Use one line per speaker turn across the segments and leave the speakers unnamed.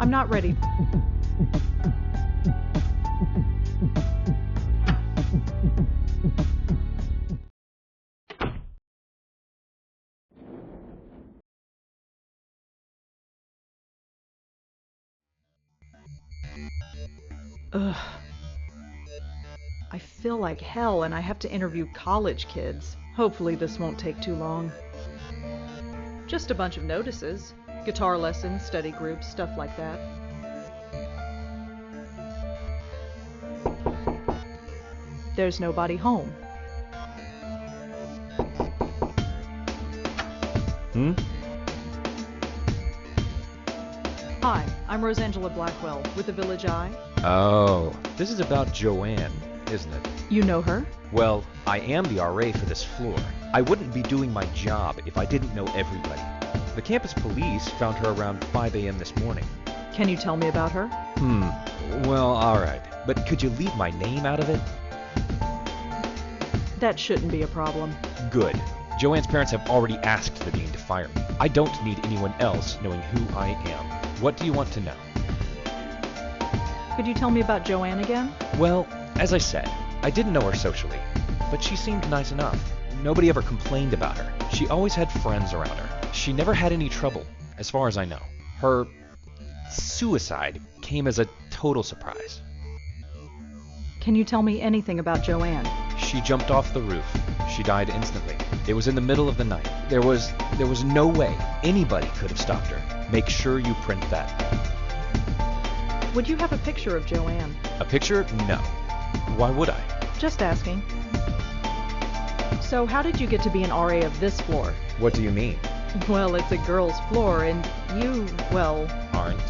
I'm not ready. Ugh. I feel like hell and I have to interview college kids. Hopefully this won't take too long. Just a bunch of notices. Guitar lessons, study groups, stuff like that. There's nobody home. Hi, I'm Rosa Blackwell with the Village Eye.
Oh, this is about Joanne, isn't it?
You know her?
Well, I am the RA for this floor. I wouldn't be doing my job if I didn't know everybody. The campus police found her around 5 a.m. this morning.
Can you tell me about her?
Well, alright. But could you leave my name out of it?
That shouldn't be a problem.
Good. Joanne's parents have already asked the dean to fire me. I don't need anyone else knowing who I am. What do you want to know?
Could you tell me about Joanne again?
Well, as I said, I didn't know her socially, but she seemed nice enough. Nobody ever complained about her. She always had friends around her. She never had any trouble, as far as I know. Her suicide came as a total surprise.
Can you tell me anything about Joanne?
She jumped off the roof. She died instantly. It was in the middle of the night. There was no way anybody could have stopped her. Make sure you print that.
Would you have a picture of Joanne?
A picture? No. Why would I?
Just asking. So how did you get to be an RA of this floor?
What do you mean?
Well, it's a girl's floor, and you, well...
Aren't?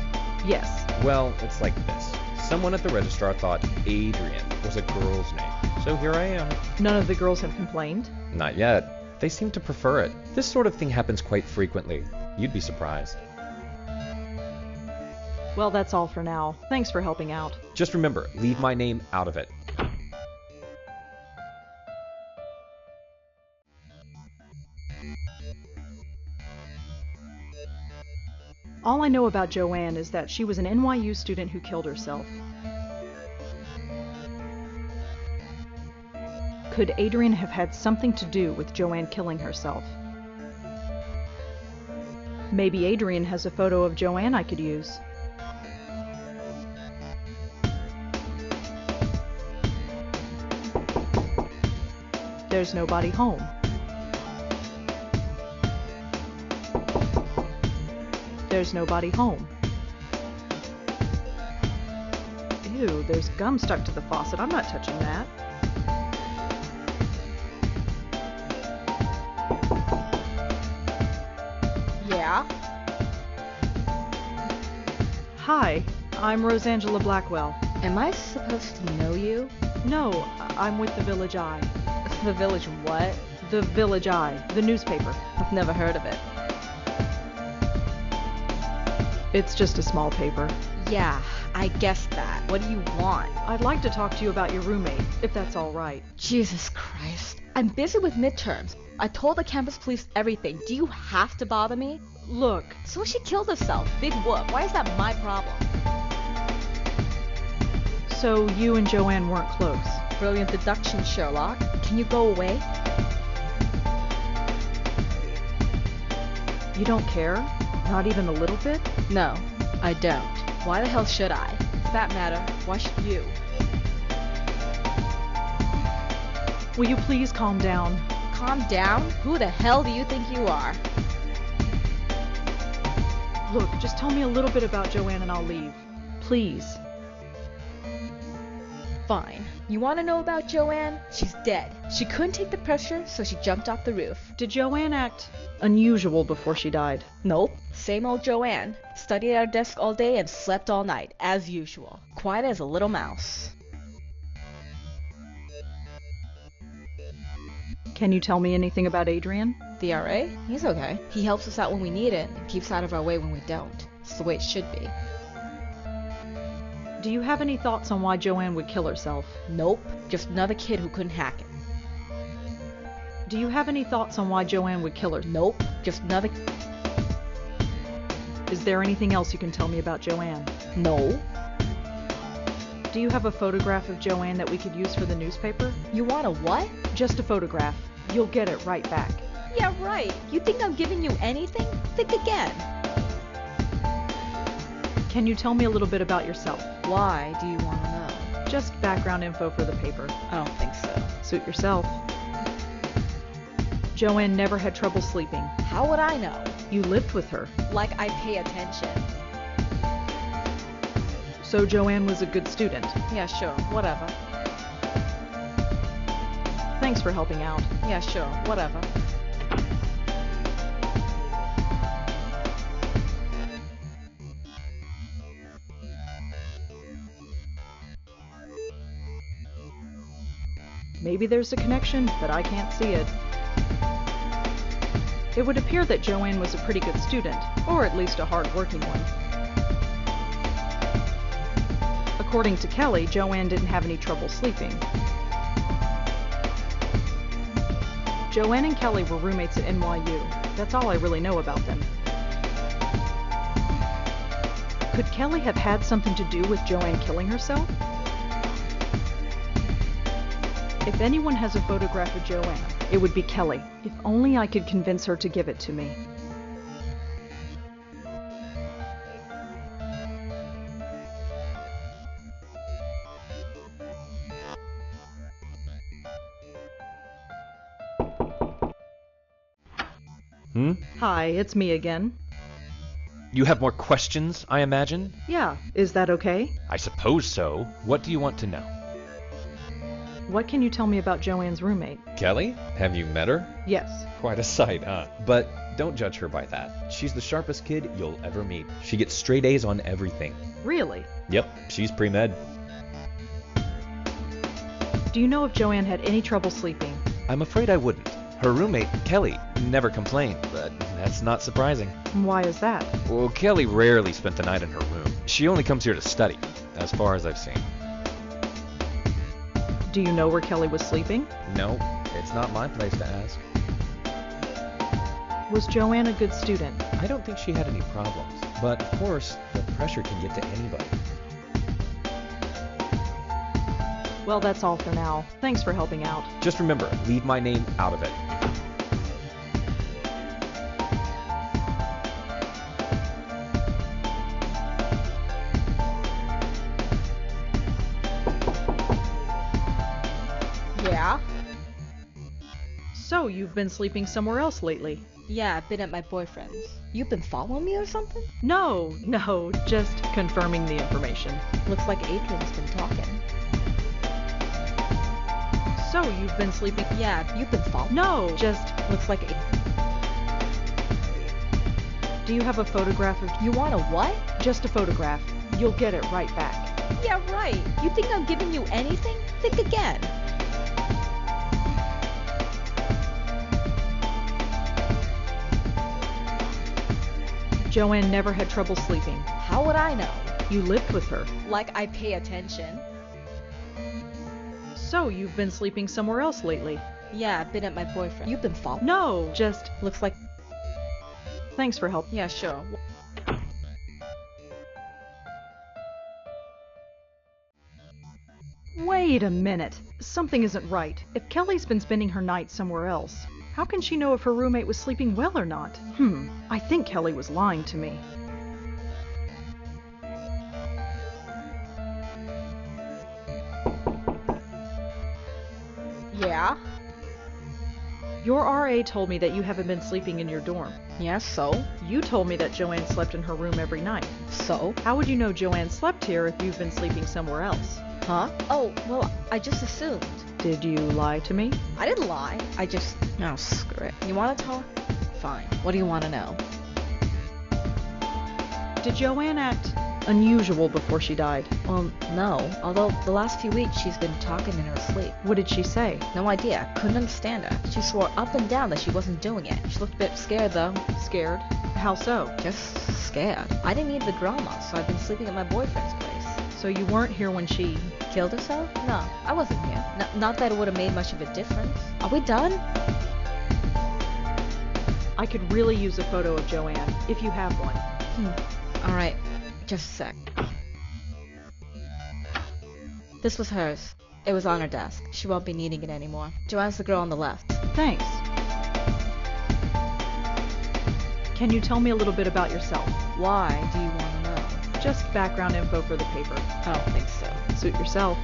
Yes.
Well, it's like this. Someone at the registrar thought Adrian was a girl's name. So here I am.
None of the girls have complained?
Not yet. They seem to prefer it. This sort of thing happens quite frequently. You'd be surprised.
Well, that's all for now. Thanks for helping out.
Just remember, leave my name out of it.
All I know about Joanne is that she was an NYU student who killed herself. Could Adrian have had something to do with Joanne killing herself? Maybe Adrian has a photo of Joanne I could use. There's nobody home. There's nobody home. Ew, there's gum stuck to the faucet. I'm not touching that.
Yeah?
Hi, I'm Rosa Blackwell.
Am I supposed to know you?
No, I'm with the Village Eye.
The Village what?
The Village Eye, the newspaper.
I've never heard of it.
It's just a small paper.
Yeah, I guessed that. What do you want?
I'd like to talk to you about your roommate, if that's all right.
Jesus Christ. I'm busy with midterms. I told the campus police everything. Do you have to bother me?
Look.
So she killed herself. Big whoop. Why is that my problem?
So you and Joanne weren't close?
Brilliant deduction, Sherlock. Can you go away?
You don't care? Not even a little bit?
No, I don't. Why the hell should I? For that matter, why should you?
Will you please calm down?
Calm down? Who the hell do you think you are?
Look, just tell me a little bit about Joanne and I'll leave. Please.
Fine. You want to know about Joanne? She's dead. She couldn't take the pressure, so she jumped off the roof.
Did Joanne act unusual before she died?
Nope. Same old Joanne. Studied at her desk all day and slept all night, as usual. Quiet as a little mouse.
Can you tell me anything about Adrian?
The RA? He's okay. He helps us out when we need it and keeps out of our way when we don't. It's the way it should be.
Do you have any thoughts on why Joanne would kill herself?
Nope. Just another kid who couldn't hack it.
Do you have any thoughts on why Joanne would kill her?
Nope. Just another...
Is there anything else you can tell me about Joanne?
No.
Do you have a photograph of Joanne that we could use for the newspaper?
You want a what?
Just a photograph. You'll get it right back.
Yeah, right. You think I'm giving you anything? Think again.
Can you tell me a little bit about yourself?
Why do you want to know?
Just background info for the paper.
I don't think so.
Suit yourself. Joanne never had trouble sleeping.
How would I know?
You lived with her.
Like I pay attention.
So Joanne was a good student.
Yeah, sure. Whatever.
Thanks for helping out.
Yeah, sure. Whatever.
Maybe there's a connection, but I can't see it. It would appear that Joanne was a pretty good student, or at least a hard-working one. According to Kelly, Joanne didn't have any trouble sleeping. Joanne and Kelly were roommates at NYU. That's all I really know about them. Could Kelly have had something to do with Joanne killing herself? If anyone has a photograph of Joanne, it would be Kelly. If only I could convince her to give it to me. Hi, it's me again.
You have more questions, I imagine?
Yeah, is that okay?
I suppose so. What do you want to know?
What can you tell me about Joanne's roommate?
Kelly? Have you met her?
Yes.
Quite a sight, huh? But don't judge her by that. She's the sharpest kid you'll ever meet. She gets straight A's on everything.
Really?
Yep, she's pre-med.
Do you know if Joanne had any trouble sleeping?
I'm afraid I wouldn't. Her roommate, Kelly, never complained, but that's not surprising.
Why is that?
Well, Kelly rarely spent the night in her room. She only comes here to study, as far as I've seen.
Do you know where Kelly was sleeping?
No, it's not my place to ask.
Was Joanne a good student?
I don't think she had any problems. But of course, the pressure can get to anybody.
Well, that's all for now. Thanks for helping out.
Just remember, leave my name out of it.
Yeah?
So, you've been sleeping somewhere else lately?
Yeah, I've been at my boyfriend's. You've been following me or something?
No, just confirming the information.
Looks like Adrian's been talking.
So, you've been sleeping?
Yeah, you've been following.
No, just...
Looks like
Do you have a photograph of...
You want a what?
Just a photograph. You'll get it right back.
Yeah, right. You think I'm giving you anything? Think again.
Joanne never had trouble sleeping.
How would I know?
You lived with her.
Like I pay attention.
So, you've been sleeping somewhere else lately?
Yeah, I've been at my boyfriend. You've been following.
No, just...
Looks like...
Thanks for help.
Yeah, sure.
Wait a minute. Something isn't right. If Kelly's been spending her night somewhere else, how can she know if her roommate was sleeping well or not? I think Kelly was lying to me.
Yeah?
Your RA told me that you haven't been sleeping in your dorm.
Yeah, so?
You told me that Joanne slept in her room every night.
So?
How would you know Joanne slept here if you've been sleeping somewhere else?
Huh? Oh, well, I just assumed.
Did you lie to me?
I didn't lie. I just... No, screw it. You want to talk? Fine. What do you want to know?
Did Joanne act unusual before she died?
Well, no. Although the last few weeks she's been talking in her sleep.
What did she say?
No idea. Couldn't understand her. She swore up and down that she wasn't doing it. She looked a bit scared, though.
Scared? How so?
Just scared. I didn't need the drama, so I've been sleeping at my boyfriend's place.
So you weren't here when she...
Killed herself? No, I wasn't here. Not that it would have made much of a difference. Are we done?
I could really use a photo of Joanne, if you have one.
Alright, just a sec. This was hers. It was on her desk. She won't be needing it anymore. Joanne's the girl on the left.
Thanks. Can you tell me a little bit about yourself?
Why do you want to know?
Just background info for the paper.
I don't think so.
Suit yourself.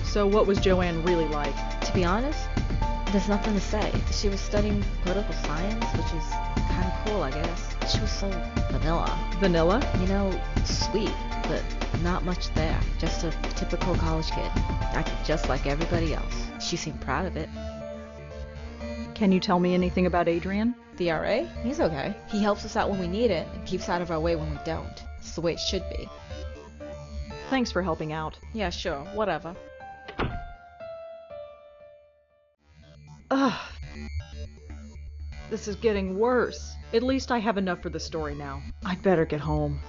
So what was Joanne really like?
To be honest, there's nothing to say. She was studying political science, which is kind of cool, I guess. She was so vanilla.
Vanilla?
You know, sweet, but not much there. Just a typical college kid. Acted just like everybody else. She seemed proud of it.
Can you tell me anything about Adrian?
The RA? He's okay. He helps us out when we need it and keeps out of our way when we don't. It's the way it should be.
Thanks for helping out.
Yeah, sure. Whatever.
Ugh. This is getting worse. At least I have enough for the story now. I'd better get home.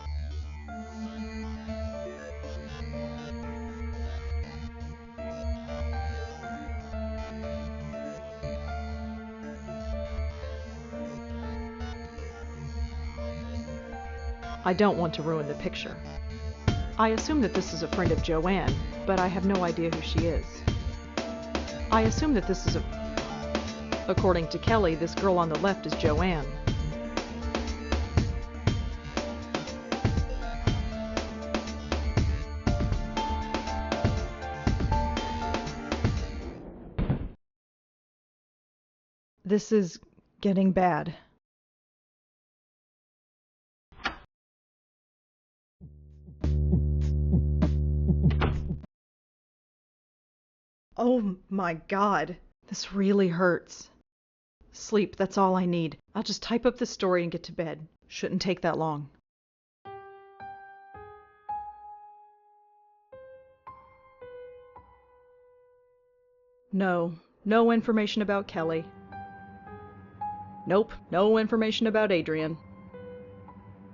I don't want to ruin the picture. I assume that this is a friend of Joanne, but I have no idea who she is. I assume that this is According to Kelly, this girl on the left is Joanne. This is getting bad. Oh my God, this really hurts. Sleep, that's all I need. I'll just type up the story and get to bed. Shouldn't take that long. No information about Kelly. Nope, no information about Adrian.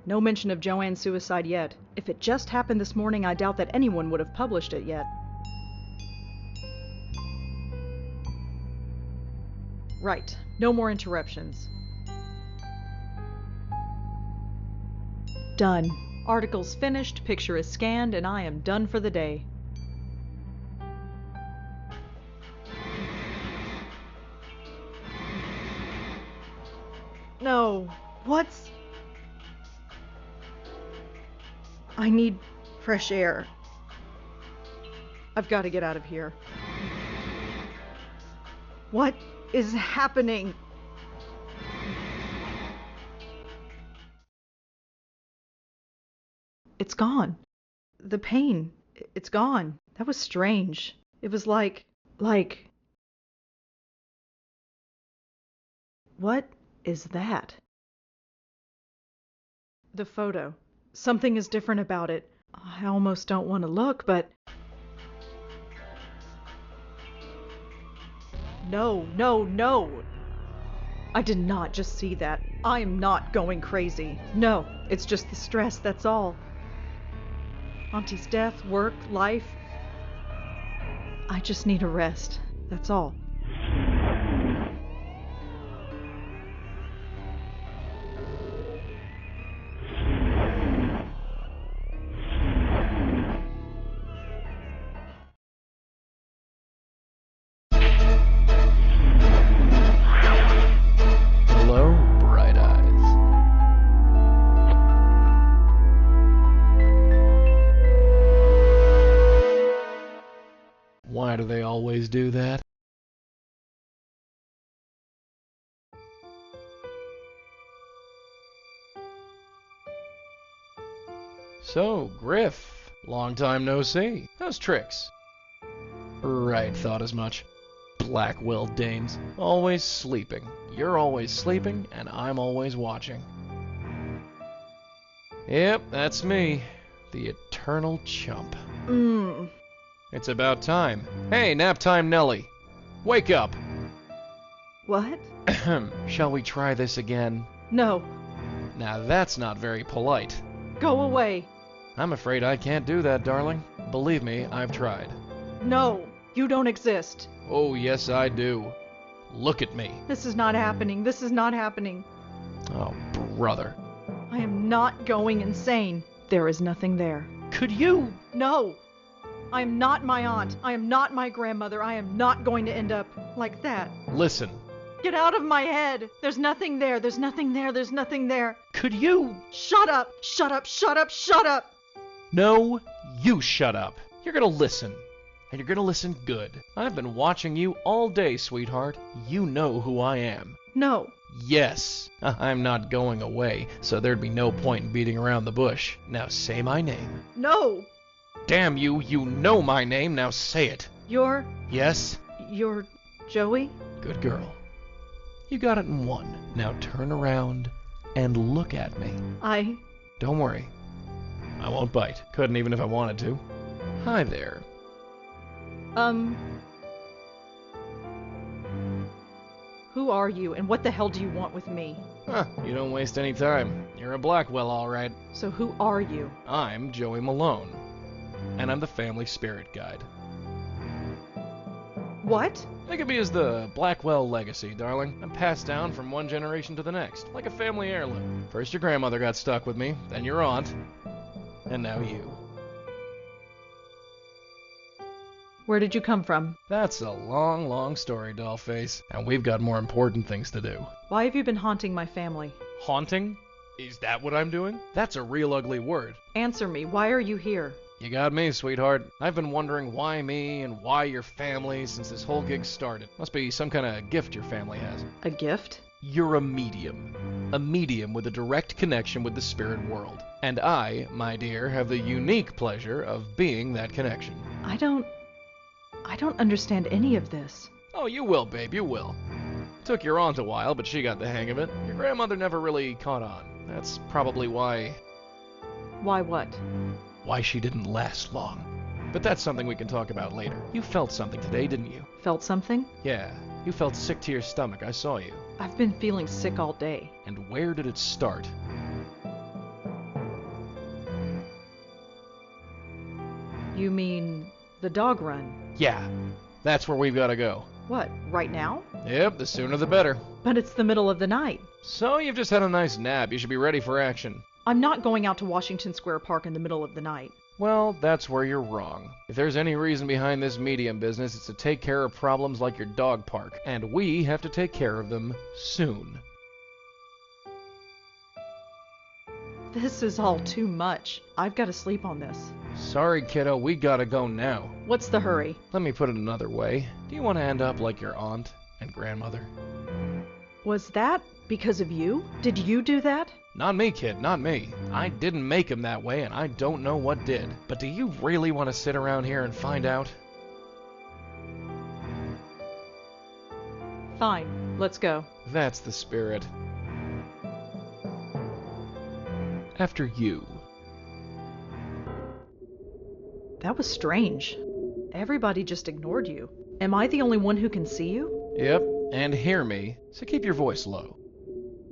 No mention of Joanne's suicide yet. If it just happened this morning, I doubt that anyone would have published it yet. Right, no more interruptions. Done. Article's finished, picture is scanned, and I am done for the day. No, what's... I need fresh air. I've got to get out of here. What is happening? It's gone. The pain, it's gone. That was strange. It was like... What is that? The photo. Something is different about it. I almost don't want to look, but... No. I did not just see that. I am not going crazy. No, it's just the stress, that's all. Auntie's death, work, life. I just need a rest. That's all.
Hello, bright eyes. Why do they always do that? So, Griff, long time no see. How's tricks? Right, thought as much. Blackwell dames, always sleeping. You're always sleeping, and I'm always watching. Yep, that's me. The eternal chump. It's about time. Hey, nap time Nelly. Wake up!
What?
Shall we try this again?
No.
Now that's not very polite.
Go away.
I'm afraid I can't do that, darling. Believe me, I've tried.
No, you don't exist.
Oh, yes, I do.
Look at me.
This is not happening. This is not happening.
Oh, brother.
I am not going insane. There is nothing there.
Could you?
No! I am not my aunt. I am not my grandmother. I am not going to end up like that.
Listen.
Get out of my head! There's nothing there. There's nothing there. There's nothing there.
Could you?
Shut up! Shut up! Shut up! Shut up!
No, you shut up. You're gonna listen. And you're gonna listen good. I've been watching you all day, sweetheart. You know who I am.
No.
Yes, I'm not going away, so there'd be no point in beating around the bush. Now say my name.
No!
Damn you, you know my name, now say it.
You're
Yes?
Joey?
Good girl. You got it in one. Now turn around and look at me.
Don't
worry. I won't bite. Couldn't even if I wanted to. Hi there.
Who are you, and what the hell do you want with me?
Huh, you don't waste any time. You're a Blackwell, all right.
So who are you?
I'm Joey Mallone, and I'm the family spirit guide.
What?
Think of me as the Blackwell Legacy, darling. I'm passed down from one generation to the next, like a family heirloom. First your grandmother got stuck with me, then your aunt, and now you.
Where did you come from?
That's a long, long story, dollface, and we've got more important things to do.
Why have you been haunting my family?
Haunting? Is that what I'm doing? That's a real ugly word.
Answer me. Why are you here?
You got me, sweetheart. I've been wondering why me and why your family since this whole gig started. Must be some kind of gift your family has.
A gift?
You're a medium. A medium with a direct connection with the spirit world. And I, my dear, have the unique pleasure of being that connection.
I don't understand any of this.
Oh, you will, babe, you will. Took your aunt a while, but she got the hang of it. Your grandmother never really caught on. That's probably why...
Why what?
Why she didn't last long. But that's something we can talk about later. You felt something today, didn't you?
Felt something?
Yeah, you felt sick to your stomach, I saw you.
I've been feeling sick all day.
And where did it start?
You mean the dog run?
Yeah, that's where we've got to go.
What, right now?
Yep, the sooner the better.
But it's the middle of the night.
So you've just had a nice nap. You should be ready for action.
I'm not going out to Washington Square Park in the middle of the night.
Well, that's where you're wrong. If there's any reason behind this medium business, it's to take care of problems like your dog park. And we have to take care of them soon.
This is all too much. I've got to sleep on this.
Sorry, kiddo, we gotta go now.
What's the hurry?
Let me put it another way. Do you want to end up like your aunt and grandmother?
Was that because of you? Did you do that?
Not me, kid, not me. I didn't make him that way, and I don't know what did. But do you really want to sit around here and find out?
Fine, let's go.
That's the spirit. After you.
That was strange. Everybody just ignored you. Am I the only one who can see you?
Yep, and hear me, so keep your voice low.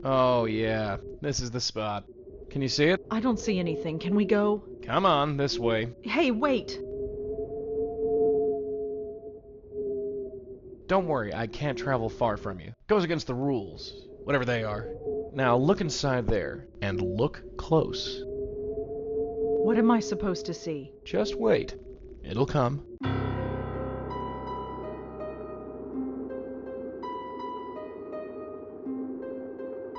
Oh yeah, this is the spot. Can you see it?
I don't see anything. Can we go?
Come on, this way.
Hey, wait!
Don't worry, I can't travel far from you. Goes against the rules, whatever they are. Now look inside there, and look close.
What am I supposed to see?
Just wait. It'll come.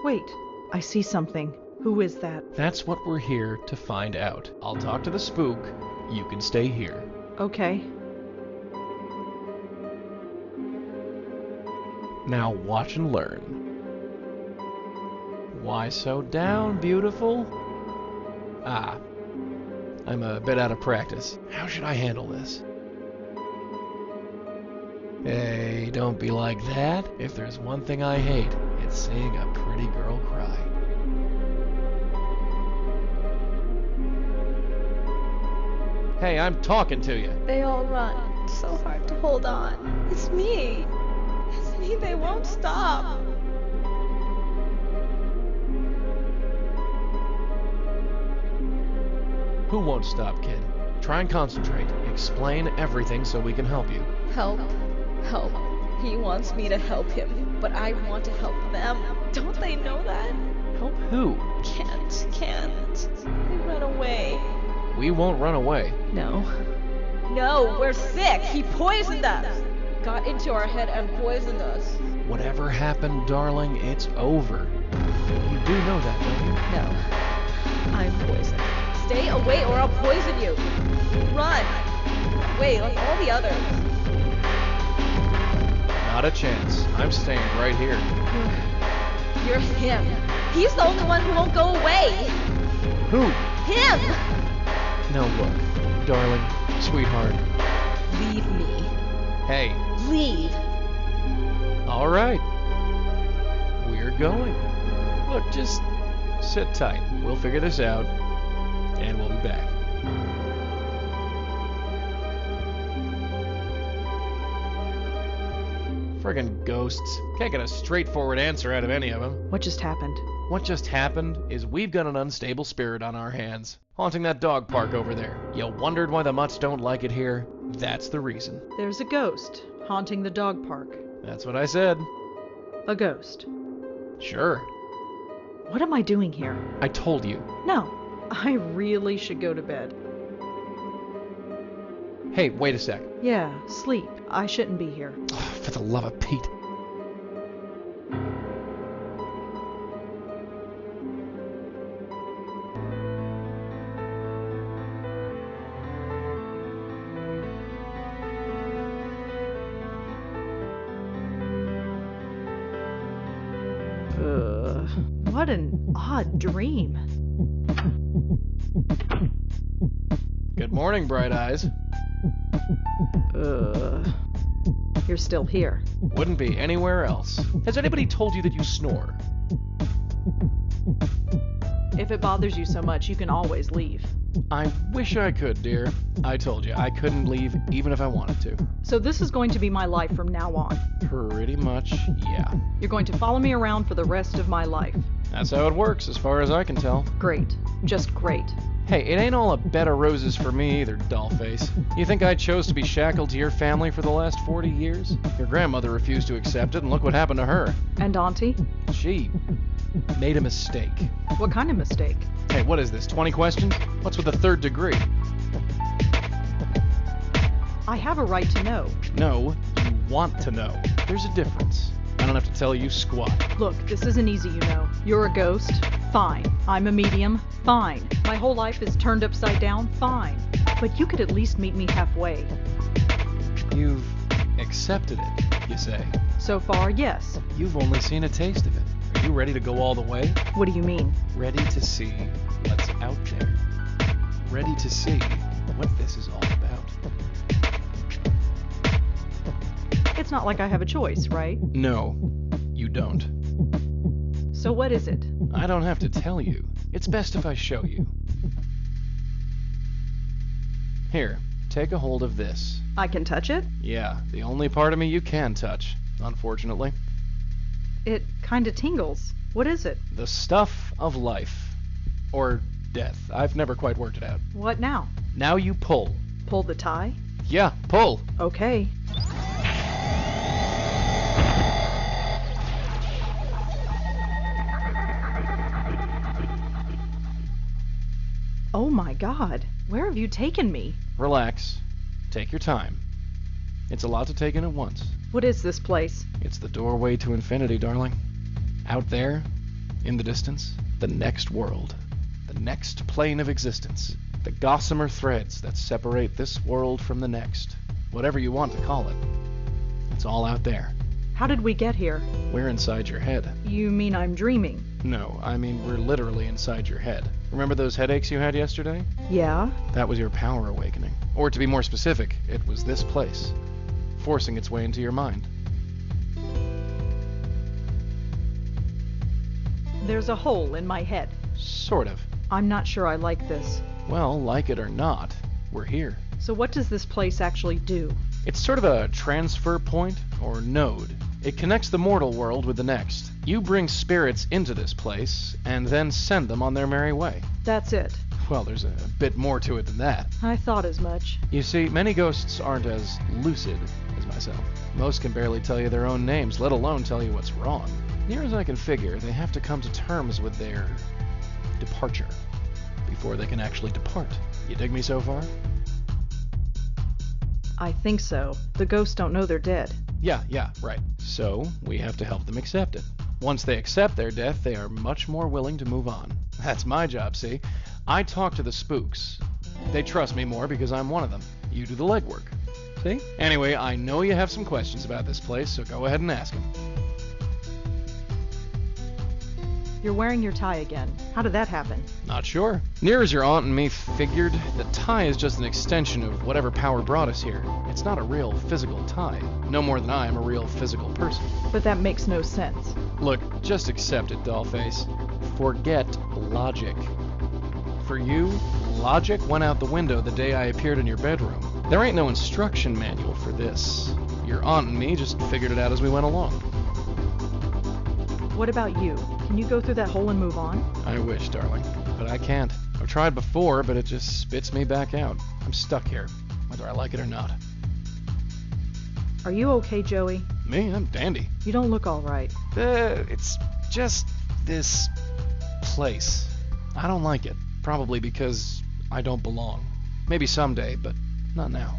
Wait, I see something. Who is that?
That's what we're here to find out. I'll talk to the spook. You can stay here.
Okay.
Now watch and learn. Why so down, beautiful? Ah, I'm a bit out of practice. How should I handle this? Hey, don't be like that. If there's one thing I hate, it's seeing a pretty girl cry. Hey, I'm talking to you.
They all run. It's so hard to hold on. It's me. It's me. They won't stop.
Who won't stop, kid? Try and concentrate. Explain everything so we can help you.
Help. Help. He wants me to help him, but I want to help them. Don't they know that?
Help who?
Can't. They run away.
We won't run away.
No, we're sick. He poisoned us. Got into our head and poisoned us.
Whatever happened, darling, it's over. You do know that, don't you?
No, I'm poisoned. Stay away or I'll poison you. Run. Away like all the others.
Not a chance. I'm staying right here.
You're him. He's the only one who won't go away.
Who?
Him!
Now look, darling, sweetheart.
Leave me.
Hey.
Leave.
All right. We're going. Look, just sit tight. We'll figure this out, and we'll be back. Friggin' ghosts. Can't get a straightforward answer out of any of them.
What just happened?
What just happened is we've got an unstable spirit on our hands, haunting that dog park over there. You wondered why the mutts don't like it here? That's the reason.
There's a ghost haunting the dog park.
That's what I said.
A ghost.
Sure.
What am I doing here?
I told you.
No, I really should go to bed.
Hey, wait a sec.
Yeah, sleep. I shouldn't be here.
Oh, for the love of Pete.
What an odd dream.
Good morning, Bright Eyes.
You're still here.
Wouldn't be anywhere else. Has anybody told you that you snore?
If it bothers you so much, you can always leave.
I wish I could, dear. I told you, I couldn't leave even if I wanted to.
So this is going to be my life from now on.
Pretty much, yeah.
You're going to follow me around for the rest of my life.
That's how it works, as far as I can tell.
Great. Just great.
Hey, it ain't all a bed of roses for me either, dollface. You think I chose to be shackled to your family for the last 40 years? Your grandmother refused to accept it, and look what happened to her.
And Auntie?
She made a mistake.
What kind of mistake?
Hey, what is this, 20 questions? What's with the third degree?
I have a right to know.
No, you want to know. There's a difference. I don't have to tell you squat.
Look, this isn't easy, you know. You're a ghost? Fine. I'm a medium? Fine. My whole life is turned upside down? Fine. But you could at least meet me halfway.
You've accepted it, you say.
So far, yes.
You've only seen a taste of it. Are you ready to go all the way?
What do you mean?
Ready to see what's out there. Ready to see what this is all about.
It's not like I have a choice, right?
No, you don't.
So what is it?
I don't have to tell you. It's best if I show you. Here, take a hold of this.
I can touch it?
Yeah, the only part of me you can touch, unfortunately.
It kinda tingles. What is it?
The stuff of life. Or death. I've never quite worked it out.
What now?
Now you pull.
Pull the tie?
Yeah, pull.
Okay. Oh my God, where have you taken me?
Relax. Take your time. It's a lot to take in at once.
What is this place?
It's the doorway to infinity, darling. Out there, in the distance, the next world. The next plane of existence. The gossamer threads that separate this world from the next. Whatever you want to call it. It's all out there.
How did we get here?
We're inside your head.
You mean I'm dreaming?
No, I mean we're literally inside your head. Remember those headaches you had yesterday?
Yeah?
That was your power awakening. Or to be more specific, it was this place, forcing its way into your mind.
There's a hole in my head.
Sort of.
I'm not sure I like this.
Well, like it or not, we're here.
So what does this place actually do?
It's sort of a transfer point, or node. It connects the mortal world with the next. You bring spirits into this place, and then send them on their merry way.
That's it.
Well, there's a bit more to it than that.
I thought as much.
You see, many ghosts aren't as lucid recognize myself. Most can barely tell you their own names, let alone tell you what's wrong. Near as I can figure, they have to come to terms with their departure before they can actually depart. You dig me so far?
I think so. The ghosts don't know they're dead.
Yeah, right. So, we have to help them accept it. Once they accept their death, they are much more willing to move on. That's my job, see? I talk to the spooks. They trust me more because I'm one of them. You do the legwork. See? Anyway, I know you have some questions about this place, so go ahead and ask them.
You're wearing your tie again. How did that happen?
Not sure. Near as your aunt and me figured, the tie is just an extension of whatever power brought us here. It's not a real physical tie. No more than I am a real physical person.
But that makes no sense.
Look, just accept it, dollface. Forget logic. For you, logic went out the window the day I appeared in your bedroom. There ain't no instruction manual for this. Your aunt and me just figured it out as we went along.
What about you? Can you go through that hole and move on?
I wish, darling, but I can't. I've tried before, but it just spits me back out. I'm stuck here, whether I like it or not.
Are you okay, Joey?
Me? I'm dandy.
You don't look all right.
It's just this place. I don't like it. Probably because I don't belong. Maybe someday, but not now.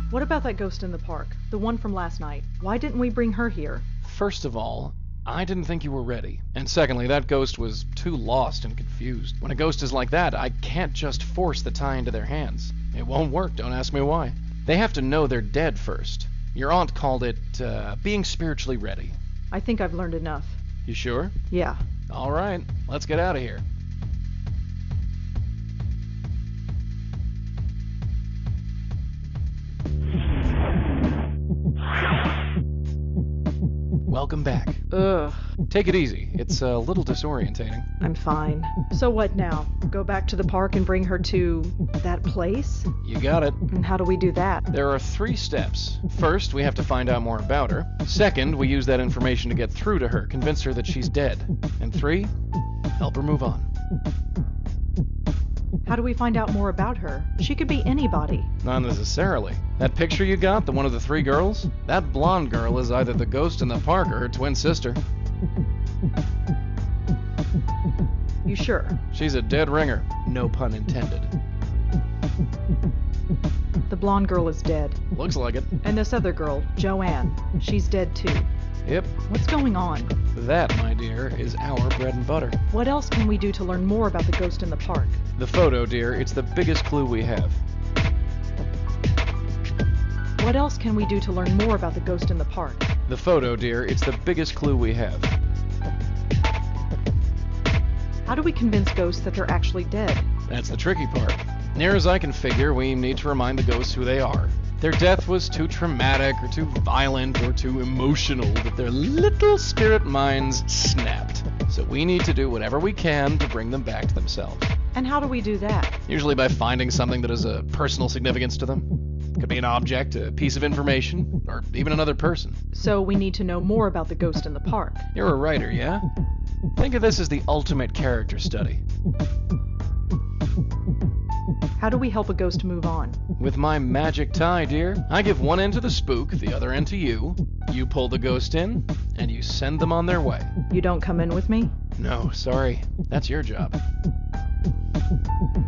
What about that ghost in the park? The one from last night. Why didn't we bring her here?
First of all, I didn't think you were ready. And secondly, that ghost was too lost and confused. When a ghost is like that, I can't just force the tie into their hands. It won't work, don't ask me why. They have to know they're dead first. Your aunt called it, being spiritually ready.
I think I've learned enough.
You sure?
Yeah.
All right, let's get out of here. Welcome back.
Ugh.
Take it easy. It's a little disorientating.
I'm fine. So what now? Go back to the park and bring her to that place?
You got it.
And how do we do that?
There are 3 steps. First, we have to find out more about her. Second, we use that information to get through to her, convince her that she's dead. And 3, help her move on.
How do we find out more about her? She could be anybody.
Not necessarily. That picture you got, the one of the 3 girls? That blonde girl is either the ghost in the park or her twin sister.
You sure?
She's a dead ringer. No pun intended.
The blonde girl is dead.
Looks like it.
And this other girl, Joanne, she's dead too.
Yep.
What's going on?
That, my dear, is our bread and butter.
What else can we do to learn more about the ghost in the park?
The photo, dear, it's the biggest clue we have.
What else can we do to learn more about the ghost in the park?
The photo, dear, it's the biggest clue we have.
How do we convince ghosts that they're actually dead?
That's the tricky part. Near as I can figure, we need to remind the ghosts who they are. Their death was too traumatic, or too violent, or too emotional that their little spirit minds snapped. So we need to do whatever we can to bring them back to themselves.
And how do we do that?
Usually by finding something that has a personal significance to them. Could be an object, a piece of information, or even another person.
So we need to know more about the ghost in the park.
You're a writer, yeah? Think of this as the ultimate character study.
How do we help a ghost move on?
With my magic tie, dear. I give one end to the spook, the other end to you. You pull the ghost in, and you send them on their way.
You don't come in with me?
No, sorry. That's your job.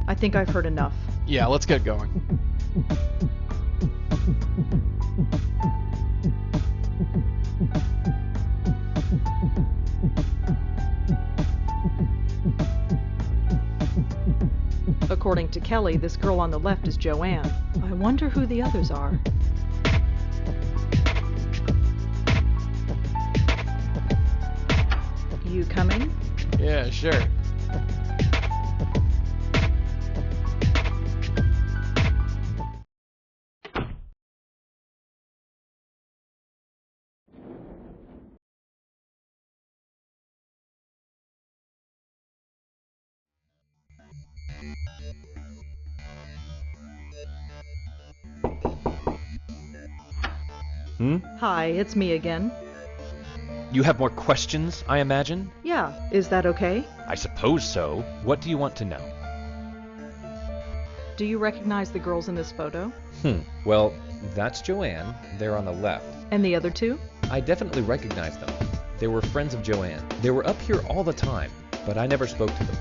I think I've heard enough.
Yeah, let's get going.
According to Kelly, this girl on the left is Joanne. I wonder who the others are. You coming?
Yeah, sure.
Hi, it's me again.
You have more questions, I imagine?
Yeah, is that okay?
I suppose so. What do you want to know?
Do you recognize the girls in this photo?
Well, that's Joanne. They're on the left.
And the other two?
I definitely recognize them. They were friends of Joanne. They were up here all the time, but I never spoke to them.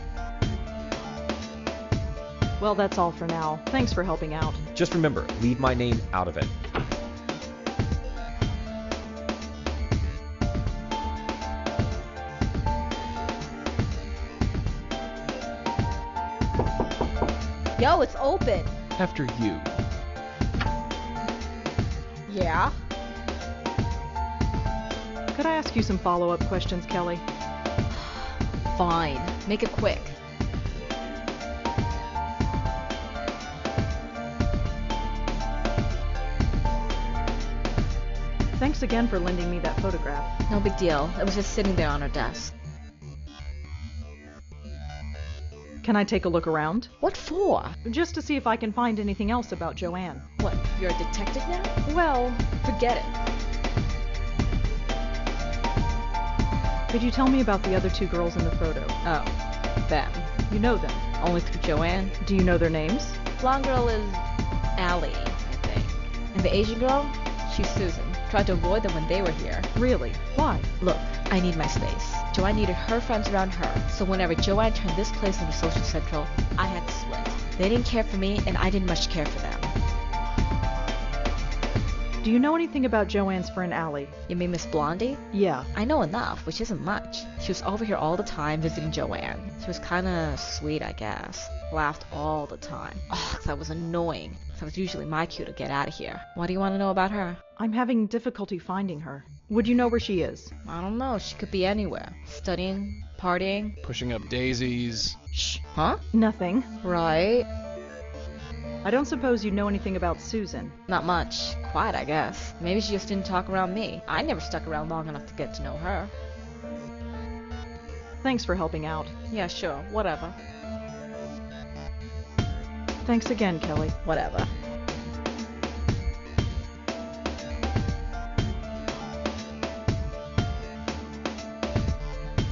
Well, that's all for now. Thanks for helping out.
Just remember, leave my name out of it.
Yo, it's open.
After you.
Yeah?
Could I ask you some follow-up questions, Kelly?
Fine. Make it quick.
Thanks again for lending me that photograph.
No big deal. It was just sitting there on her desk.
Can I take a look around?
What for?
Just to see if I can find anything else about Joanne.
What, you're a detective now?
Well,
Forget it.
could you tell me about the other two girls in the photo?
Oh, them.
You know them.
Only through Joanne.
Do you know their names?
Blonde girl is Allie, I think. And the Asian girl? She's Susan. Tried to avoid them when they were here.
Really? Why?
Look, I need my space. Joanne needed her friends around her, so whenever Joanne turned this place into social central, I had to split. They didn't care for me, and I didn't much care for them.
Do you know anything about Joanne's friend Allie?
You mean Miss Blondie?
Yeah.
I know enough, which isn't much. She was over here all the time visiting Joanne. She was kinda sweet, I guess. Laughed all the time. Ugh, that was annoying. That was usually my cue to get out of here. What do you want to know about her?
I'm having difficulty finding her. Would you know where she is?
I don't know. She could be anywhere. Studying, partying.
Pushing up daisies.
Shh. Huh?
Nothing.
Right.
I don't suppose you know anything about Susan.
Not much. Quiet, I guess. Maybe she just didn't talk around me. I never stuck around long enough to get to know her.
Thanks for helping out.
Yeah, sure. Whatever.
Thanks again, Kelly.
Whatever.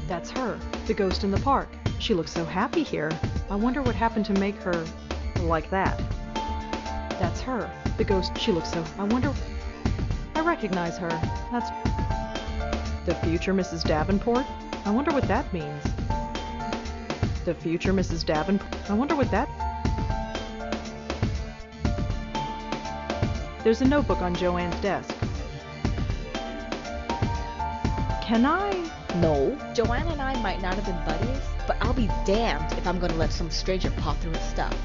That's her, the ghost in the park. She looks so happy here. I wonder what happened to make her like that. That's her, the ghost. She looks so... I wonder... I recognize her. That's... the future Mrs. Davenport? I wonder what that means. The future Mrs. Davenport? I wonder what that... There's a notebook on Joanne's desk. Can I...
No. Joanne and I might not have been buddies, but I'll be damned if I'm gonna let some stranger paw through his stuff.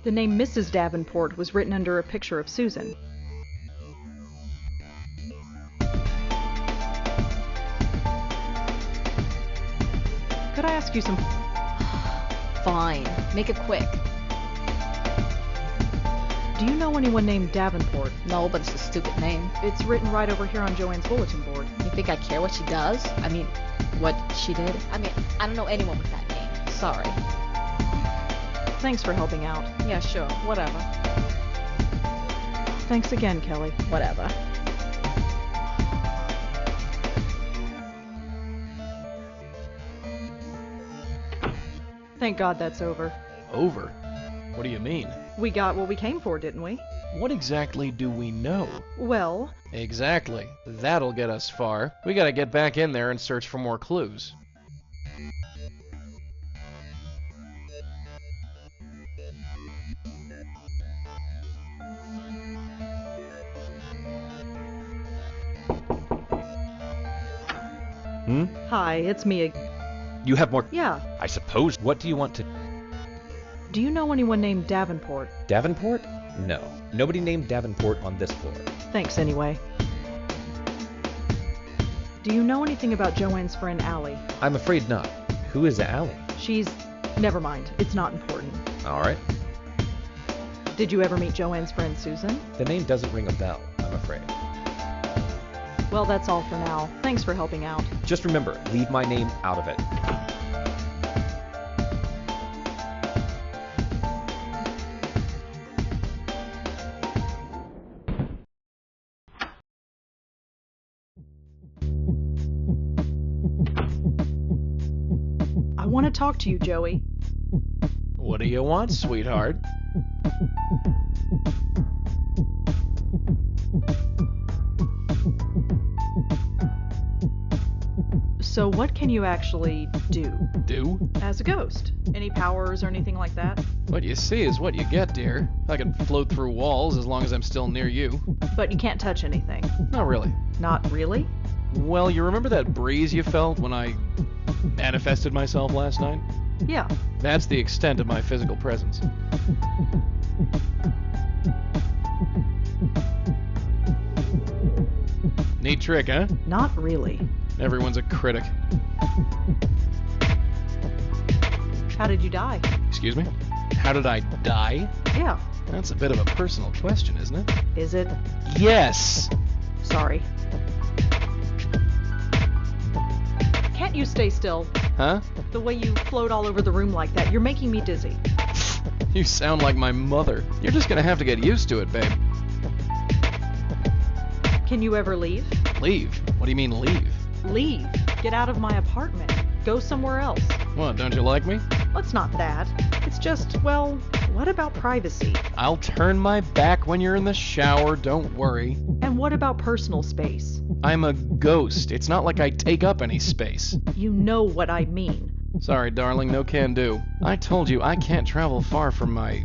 The name Mrs. Davenport was written under a picture of Susan. Could I ask you some...
Fine. Make it quick.
Do you know anyone named Davenport?
No, but it's a stupid name.
It's written right over here on Joanne's bulletin board.
You think I care what she does? I mean, what she did? I mean, I don't know anyone with that name. Sorry.
Thanks for helping out.
Yeah, sure. Whatever.
Thanks again, Kelly.
Whatever.
Thank God that's over.
Over? What do you mean?
We got what we came for, didn't we?
What exactly do we know?
Well,
Exactly. That'll get us far. We gotta get back in there and search for more clues.
hi, it's me.
You have more...
Yeah.
I suppose. What do you want to...
Do you know anyone named Davenport?
Davenport? No. Nobody named Davenport on this floor.
Thanks anyway. Do you know anything about Joanne's friend Allie?
I'm afraid not. Who is Allie?
She's... Never mind. It's not important.
All right.
Did you ever meet Joanne's friend Susan?
The name doesn't ring a bell, I'm afraid.
Well, that's all for now. Thanks for helping out.
Just remember, leave my name out of it.
want to talk to you, Joey.
What do you want, sweetheart?
So what can you actually do
Do?
as a ghost? Any powers or anything like that?
What you see is what you get, dear. I can float through walls as long as I'm still near you.
But you can't touch anything.
Not really.
Not really?
Well, you remember that breeze you felt when I manifested myself last night?
Yeah.
That's the extent of my physical presence. Neat trick, huh?
Not really.
Everyone's a critic.
How did you die?
Excuse me? How did I die?
Yeah.
That's a bit of a personal question, isn't it?
Is it?
Yes!
Sorry. Can't you stay still?
Huh?
The way you float all over the room like that, you're making me dizzy.
You sound like my mother. You're just gonna have to get used to it, babe.
Can you ever leave?
Leave? What do you mean, leave?
Leave. Get out of my apartment. Go somewhere else.
What, don't you like me?
It's not that. It's just, well, what about privacy?
I'll turn my back when you're in the shower, don't worry.
And what about personal space?
I'm a ghost. It's not like I take up any space.
You know what I mean.
Sorry, darling, no can do. I told you I can't travel far from my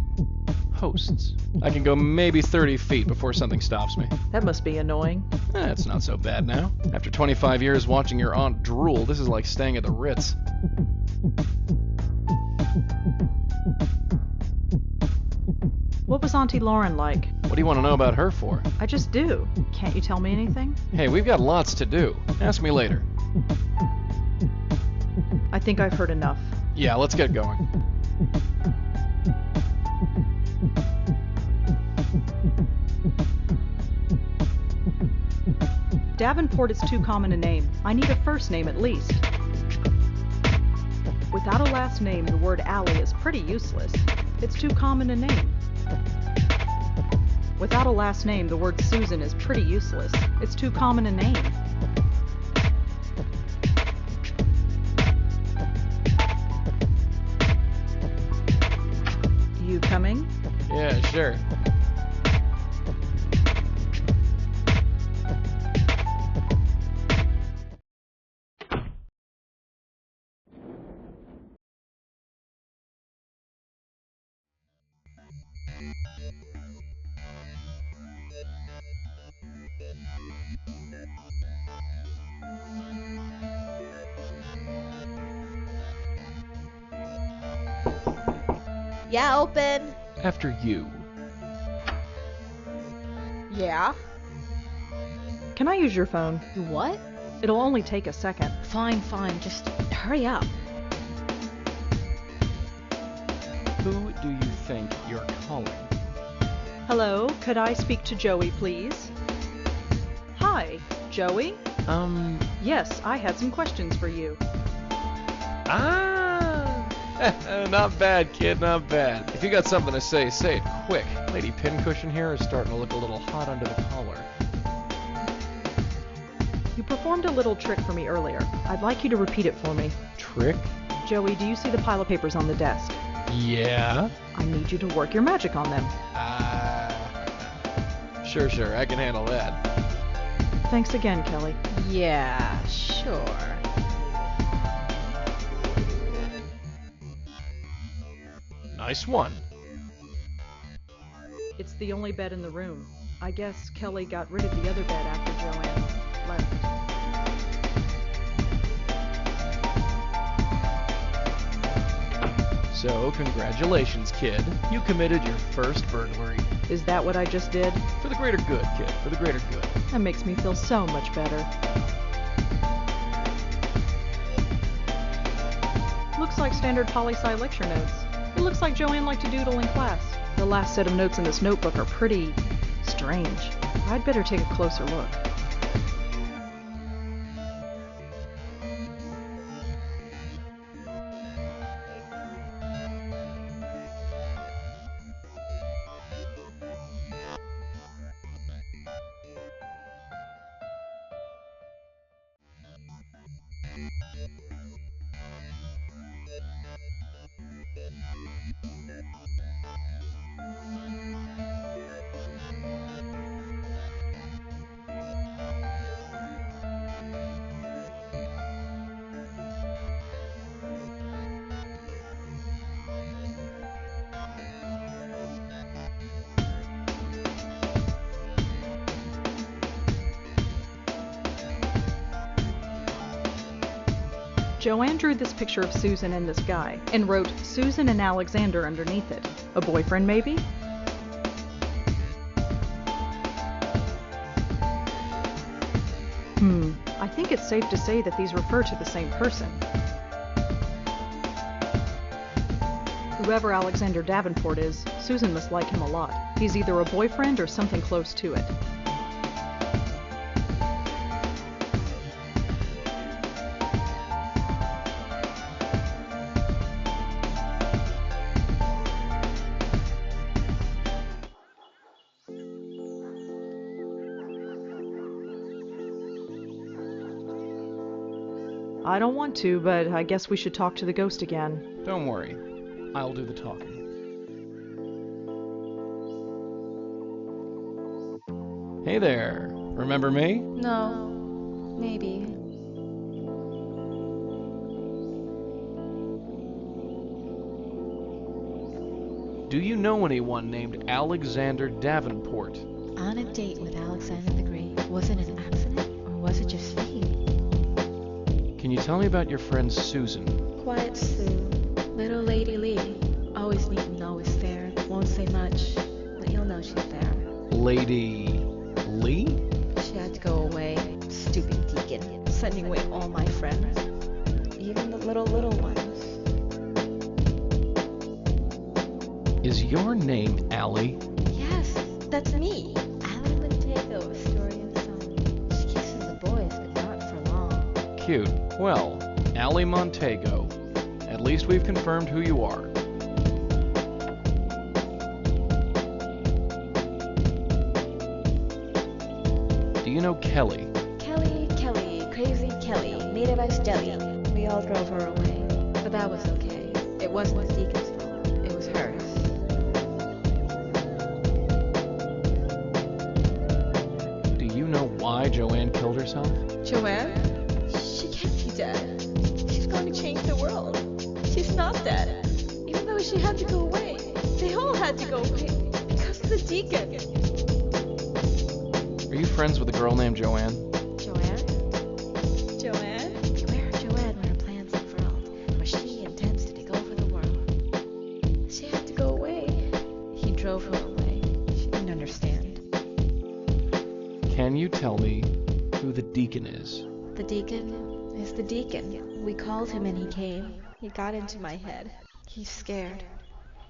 hosts. I can go maybe 30 feet before something stops me.
That must be annoying.
It's not so bad now. After 25 years watching your aunt drool, this is like staying at the Ritz.
What was Auntie Lauren like?
What do you want to know about her for?
I just do. Can't you tell me anything?
Hey, we've got lots to do. Ask me later.
I think I've heard enough.
Yeah, let's get going.
Davenport is too common a name. I need a first name at least. Without a last name, the word Allie is pretty useless. It's too common a name. Without a last name, the word Susan is pretty useless. It's too common a name. You coming?
Yeah, sure.
Yeah, open.
After you.
Yeah?
Can I use your phone?
You what?
It'll only take a second.
Fine, just hurry up.
Who do you think you're calling?
Hello, could I speak to Joey, please? Hi, Joey? Yes, I had some questions for you.
Not bad, kid, not bad. If you got something to say, say it quick. Lady Pincushion here is starting to look a little hot under the collar.
You performed a little trick for me earlier. I'd like you to repeat it for me.
Trick?
Joey, do you see the pile of papers on the desk?
Yeah?
I need you to work your magic on them.
Sure, I can handle that.
Thanks again, Kelly.
Yeah, sure.
Nice one.
It's the only bed in the room. I guess Kelly got rid of the other bed after Joanne left.
So, congratulations, kid. You committed your first burglary.
Is that what I just did?
For the greater good, kid. For the greater good.
That makes me feel so much better. Looks like standard poli-sci lecture notes. It looks like Joanne liked to doodle in class. The last set of notes in this notebook are pretty strange. I'd better take a closer look. Joanne drew this picture of Susan and this guy, and wrote Susan and Alexander underneath it. A boyfriend, maybe? I think it's safe to say that these refer to the same person. Whoever Alexander Davenport is, Susan must like him a lot. He's either a boyfriend or something close to it. I don't want to, but I guess we should talk to the ghost again.
Don't worry. I'll do the talking. Hey there. Remember me?
No. Maybe.
Do you know anyone named Alexander Davenport?
On a date with Alexander the Great. Was it an accident, or was it just fate?
Can you tell me about your friend Susan?
Quiet Sue. Little Lady Lee. Always neat and always fair. Won't say much, but you'll know she's there. Lady
Lee?
She had to go away. Stupid deacon. Sending away all my friends. Even the little ones.
Is your name Allie?
Yes, that's me. Allie Montego, Astorian son. She kisses the boys, but not for long.
Cute. Well, Allie Montego. At least we've confirmed who you are. Do you know Kelly?
Kelly, crazy Kelly, made of ice jelly. We all drove her away, but that was okay. It wasn't the deacon's fault. It was hers.
Do you know why Joanne killed herself?
Joanne? She can't be dead. She's going to change the world. She's not dead. Even though she had to go away. They all had to go away. Because of the deacon.
Are you friends with a girl named Joanne?
Joanne? Beware Joanne when her plans unfurled, for she intends to take over the world. She had to go away. He drove her away. She didn't understand.
Can you tell me who the deacon is?
The deacon is the deacon. We called him and he came. He got into my head. He's scared.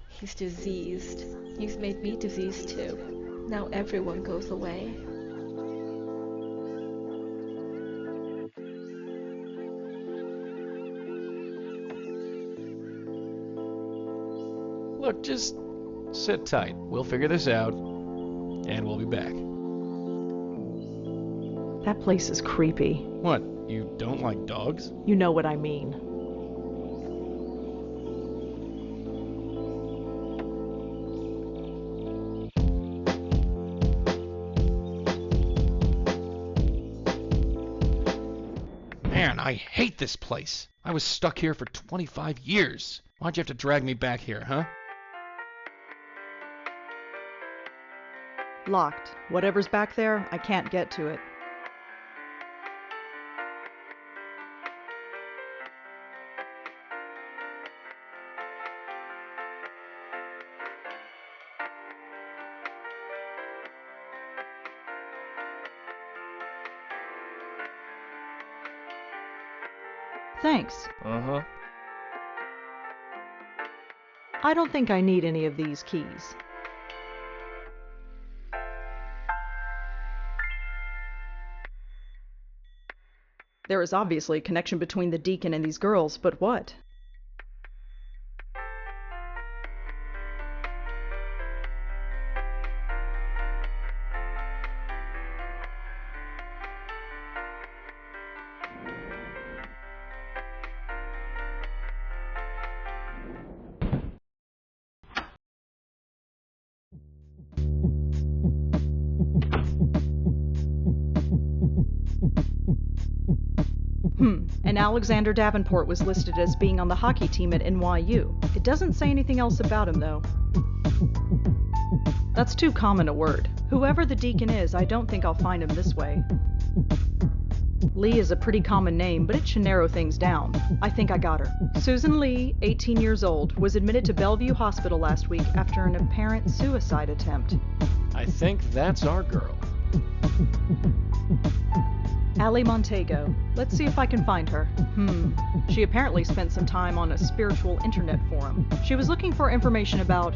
He's diseased. He's made me diseased too. Now everyone goes away.
Look, just sit tight. We'll figure this out, and we'll be back.
That place is creepy.
What, you don't like dogs?
You know what I mean.
Man, I hate this place. I was stuck here for 25 years. Why'd you have to drag me back here, huh?
Locked. Whatever's back there, I can't get to it. Thanks.
Uh-huh.
I don't think I need any of these keys. There is obviously a connection between the deacon and these girls, but what? And Alexander Davenport was listed as being on the hockey team at NYU. It doesn't say anything else about him, though. That's too common a word. Whoever the deacon is, I don't think I'll find him this way. Lee is a pretty common name, but it should narrow things down. I think I got her. Susan Lee, 18 years old, was admitted to Bellevue Hospital last week after an apparent suicide attempt.
I think that's our girl.
Allie Montego. Let's see if I can find her. She apparently spent some time on a spiritual internet forum. She was looking for information about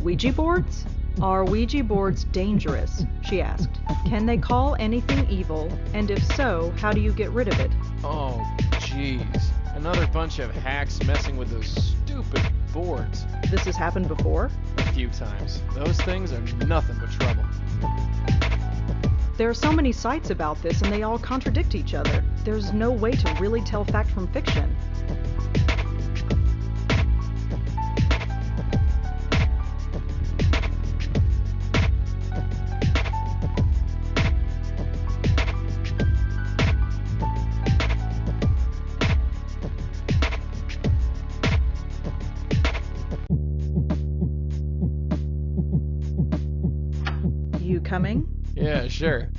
Ouija boards? Are Ouija boards dangerous? She asked. Can they call anything evil? And if so, how do you get rid of it?
Oh, jeez. Another bunch of hacks messing with those stupid boards.
This has happened before?
A few times. Those things are nothing but trouble.
There are so many sites about this and they all contradict each other. There's no way to really tell fact from fiction. You coming?
Yeah, sure.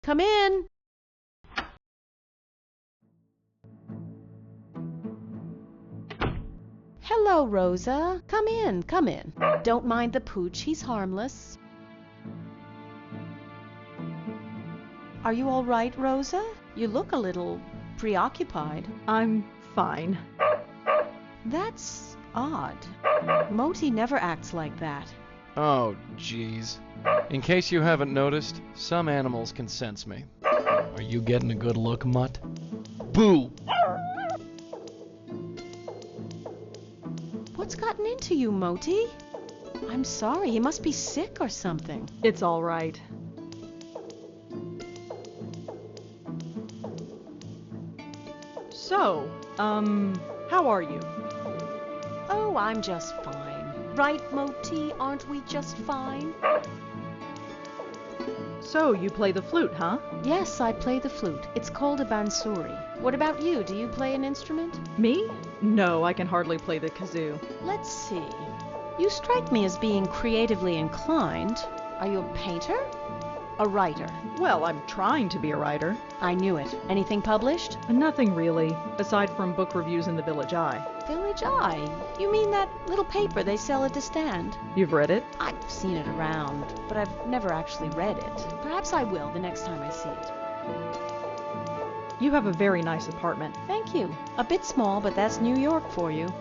Come in. Hello, Rosa. Come in, come in. Don't mind the pooch, he's harmless. Are you all right, Rosa? You look a little preoccupied.
I'm fine.
That's odd. Moti never acts like that.
Oh, jeez. In case you haven't noticed, some animals can sense me. Are you getting a good look, Mutt? Boo!
What's gotten into you, Moti? I'm sorry, he must be sick or something.
It's all right. So, how are you?
Oh, I'm just fine. Right, Moti? Aren't we just fine?
So, you play the flute, huh?
Yes, I play the flute. It's called a bansuri. What about you? Do you play an instrument?
Me? No, I can hardly play the kazoo.
Let's see. You strike me as being creatively inclined. Are you a painter? A writer?
Well, I'm trying to be a writer.
I knew it. Anything published?
Nothing really, aside from book reviews in the Village Eye.
Village Eye? You mean that little paper they sell at the stand?
You've read it?
I've seen it around, but I've never actually read it. Perhaps I will the next time I see it.
You have a very nice apartment.
Thank you. A bit small, but that's New York for you.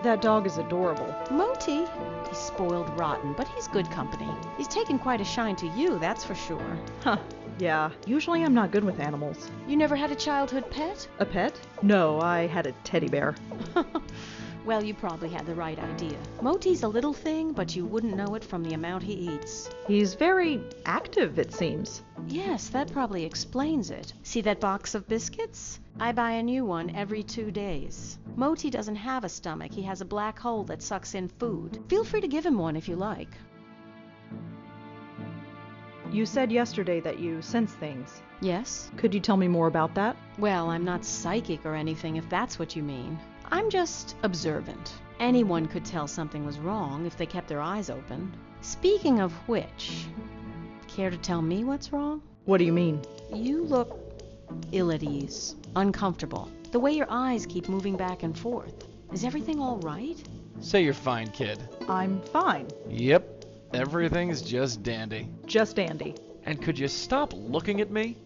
That dog is adorable.
Moti? He's spoiled rotten, but he's good company. He's taken quite a shine to you, that's for sure.
Huh, yeah. Usually I'm not good with animals.
You never had a childhood pet?
A pet? No, I had a teddy bear.
Well, you probably had the right idea. Moti's a little thing, but you wouldn't know it from the amount he eats.
He's very active, it seems.
Yes, that probably explains it. See that box of biscuits? I buy a new one every 2 days. Moti doesn't have a stomach. He has a black hole that sucks in food. Feel free to give him one if you like.
You said yesterday that you sense things.
Yes?
Could you tell me more about that?
Well, I'm not psychic or anything, if that's what you mean. I'm just observant. Anyone could tell something was wrong if they kept their eyes open. Speaking of which, care to tell me what's wrong?
What do you mean?
You look ill at ease, uncomfortable. The way your eyes keep moving back and forth. Is everything all right?
Say you're fine, kid.
I'm fine.
Yep, everything's just dandy.
Just Andy.
And could you stop looking at me?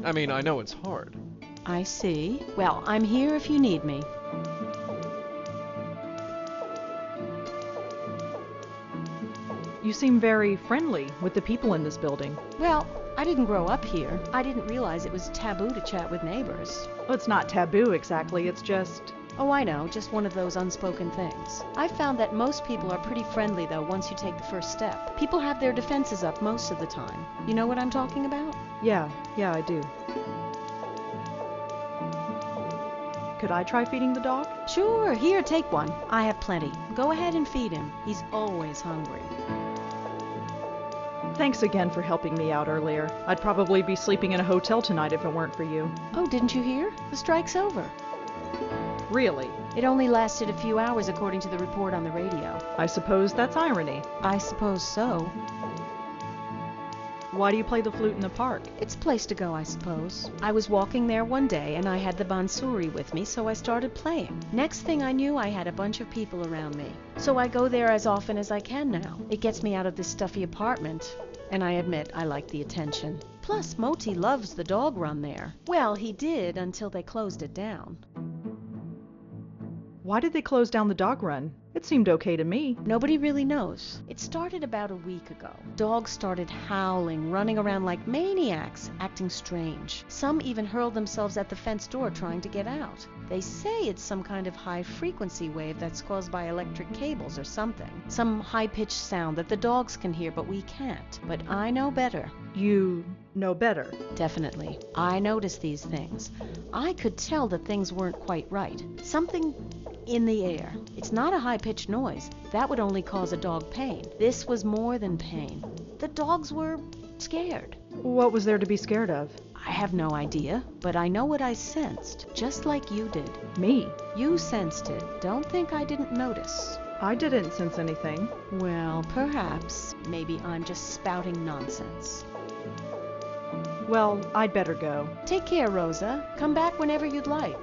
I mean, I know it's hard.
I see. Well, I'm here if you need me.
You seem very friendly with the people in this building.
Well, I didn't grow up here. I didn't realize it was taboo to chat with neighbors.
Well, it's not taboo exactly, it's just...
Oh, I know, just one of those unspoken things. I've found that most people are pretty friendly, though, once you take the first step. People have their defenses up most of the time. You know what I'm talking about?
Yeah, I do. Could I try feeding the dog?
Sure, here, take one. I have plenty. Go ahead and feed him. He's always hungry.
Thanks again for helping me out earlier. I'd probably be sleeping in a hotel tonight if it weren't for you.
Oh, didn't you hear? The strike's over.
Really?
It only lasted a few hours according to the report on the radio.
I suppose that's irony.
I suppose so.
Why do you play the flute in the park?
It's a place to go, I suppose. I was walking there one day and I had the bansuri with me, so I started playing. Next thing I knew, I had a bunch of people around me. So I go there as often as I can now. It gets me out of this stuffy apartment, and I admit I like the attention. Plus, Moti loves the dog run there. Well, he did until they closed it down.
Why did they close down the dog run? It seemed okay to me.
Nobody really knows. It started about a week ago. Dogs started howling, running around like maniacs, acting strange. Some even hurled themselves at the fence door trying to get out. They say it's some kind of high-frequency wave that's caused by electric cables or something. Some high-pitched sound that the dogs can hear, but we can't. But I know better.
You know better.
Definitely. I noticed these things. I could tell that things weren't quite right. Something in the air. It's not a high-pitched noise. That would only cause a dog pain. This was more than pain. The dogs were scared.
What was there to be scared of?
I have no idea, but I know what I sensed, just like you did.
Me?
You sensed it. Don't think I didn't notice.
I didn't sense anything.
Well, perhaps. Maybe I'm just spouting nonsense.
Well, I'd better go.
Take care, Rosa. Come back whenever you'd like.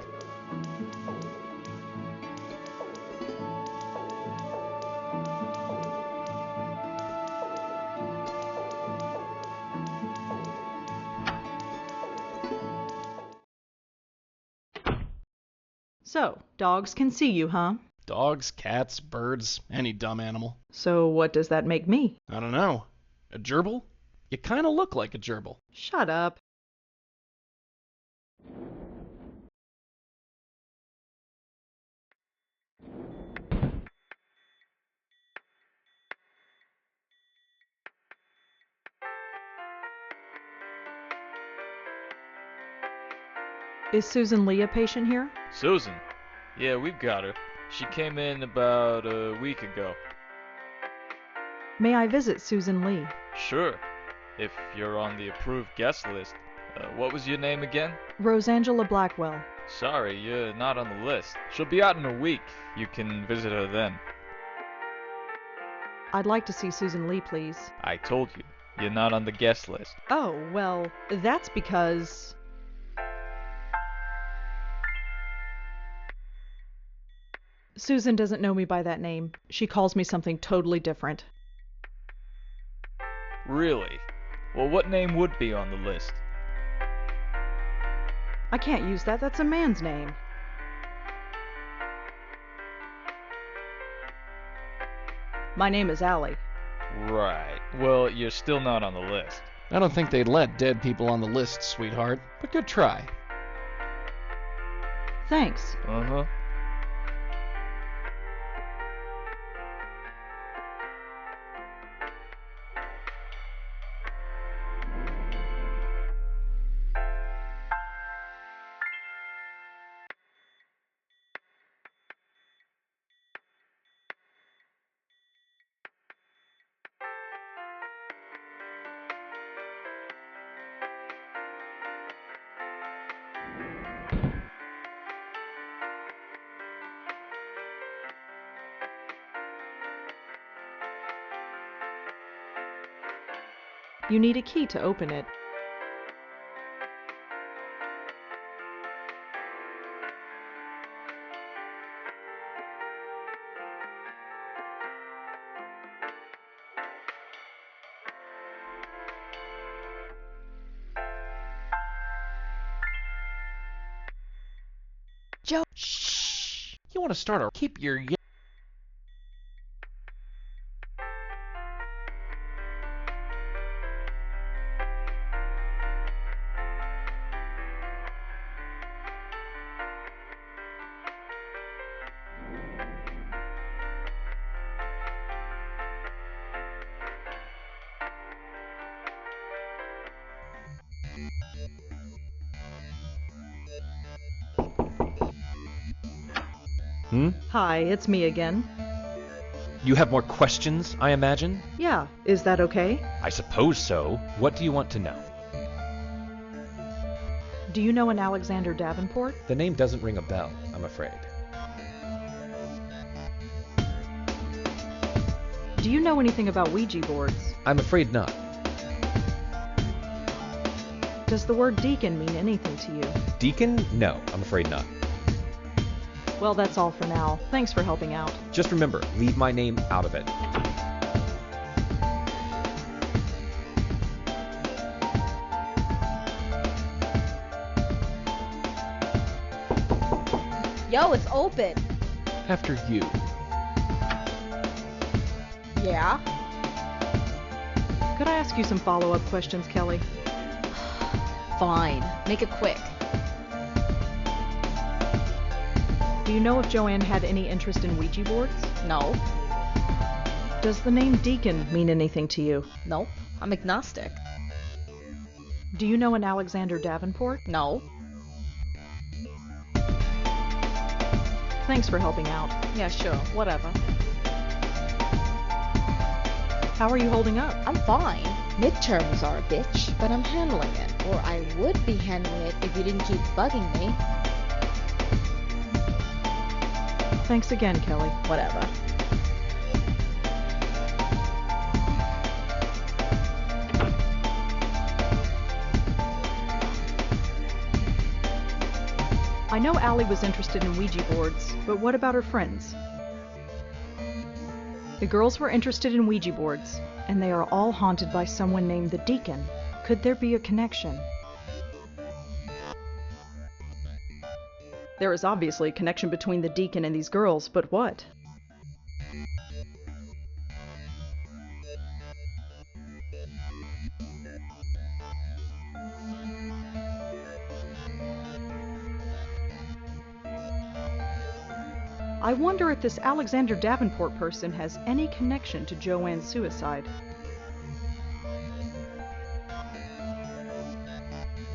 So, dogs can see you, huh?
Dogs, cats, birds, any dumb animal.
So what does that make me?
I don't know. A gerbil? You kind of look like a gerbil.
Shut up. Is Susan Lee a patient here?
Susan? Yeah, we've got her. She came in about a week ago.
May I visit Susan Lee?
Sure, if you're on the approved guest list. What was your name again?
Rosangela Blackwell.
Sorry, you're not on the list. She'll be out in a week. You can visit her then.
I'd like to see Susan Lee, please.
I told you, you're not on the guest list.
Oh, well, that's because... Susan doesn't know me by that name. She calls me something totally different.
Really? Well, what name would be on the list?
I can't use that. That's a man's name. My name is Allie.
Right. Well, you're still not on the list.
I don't think they'd let dead people on the list, sweetheart, but good try.
Thanks.
Uh-huh.
You need a key to open it.
Joe, shh! You want to start a keep your...
Hi, it's me again.
You have more questions, I imagine?
Yeah, is that okay?
I suppose so. What do you want to know?
Do you know an Alexander Davenport?
The name doesn't ring a bell, I'm afraid.
Do you know anything about Ouija boards?
I'm afraid not.
Does the word deacon mean anything to you?
Deacon? No, I'm afraid not.
Well, that's all for now. Thanks for helping out.
Just remember, leave my name out of it.
Yo, it's open.
After you.
Yeah?
Could I ask you some follow-up questions, Kelly?
Fine. Make it quick.
Do you know if Joanne had any interest in Ouija boards?
No.
Does the name Deacon mean anything to you?
Nope. I'm agnostic.
Do you know an Alexander Davenport?
No.
Thanks for helping out.
Yeah, sure. Whatever.
How are you holding up?
I'm fine. Midterms are a bitch, but I'm handling it. Or I would be handling it if you didn't keep bugging me.
Thanks again, Kelly.
Whatever.
I know Allie was interested in Ouija boards, but what about her friends? The girls were interested in Ouija boards, and they are all haunted by someone named the Deacon. Could there be a connection? There is obviously a connection between the Deacon and these girls, but what? I wonder if this Alexander Davenport person has any connection to Joanne's suicide.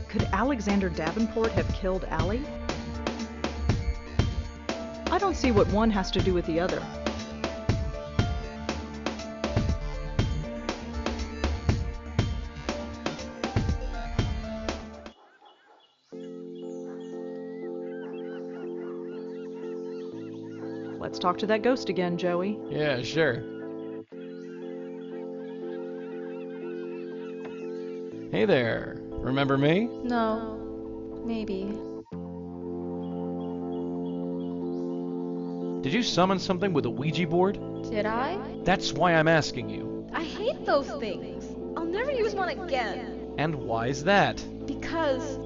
Could Alexander Davenport have killed Allie? I don't see what one has to do with the other. Let's talk to that ghost again, Joey.
Yeah, sure. Hey there. Remember me?
No. Maybe.
Did you summon something with a Ouija board?
Did I?
That's why I'm asking you.
I hate those things. I'll never use one again.
And why is that?
Because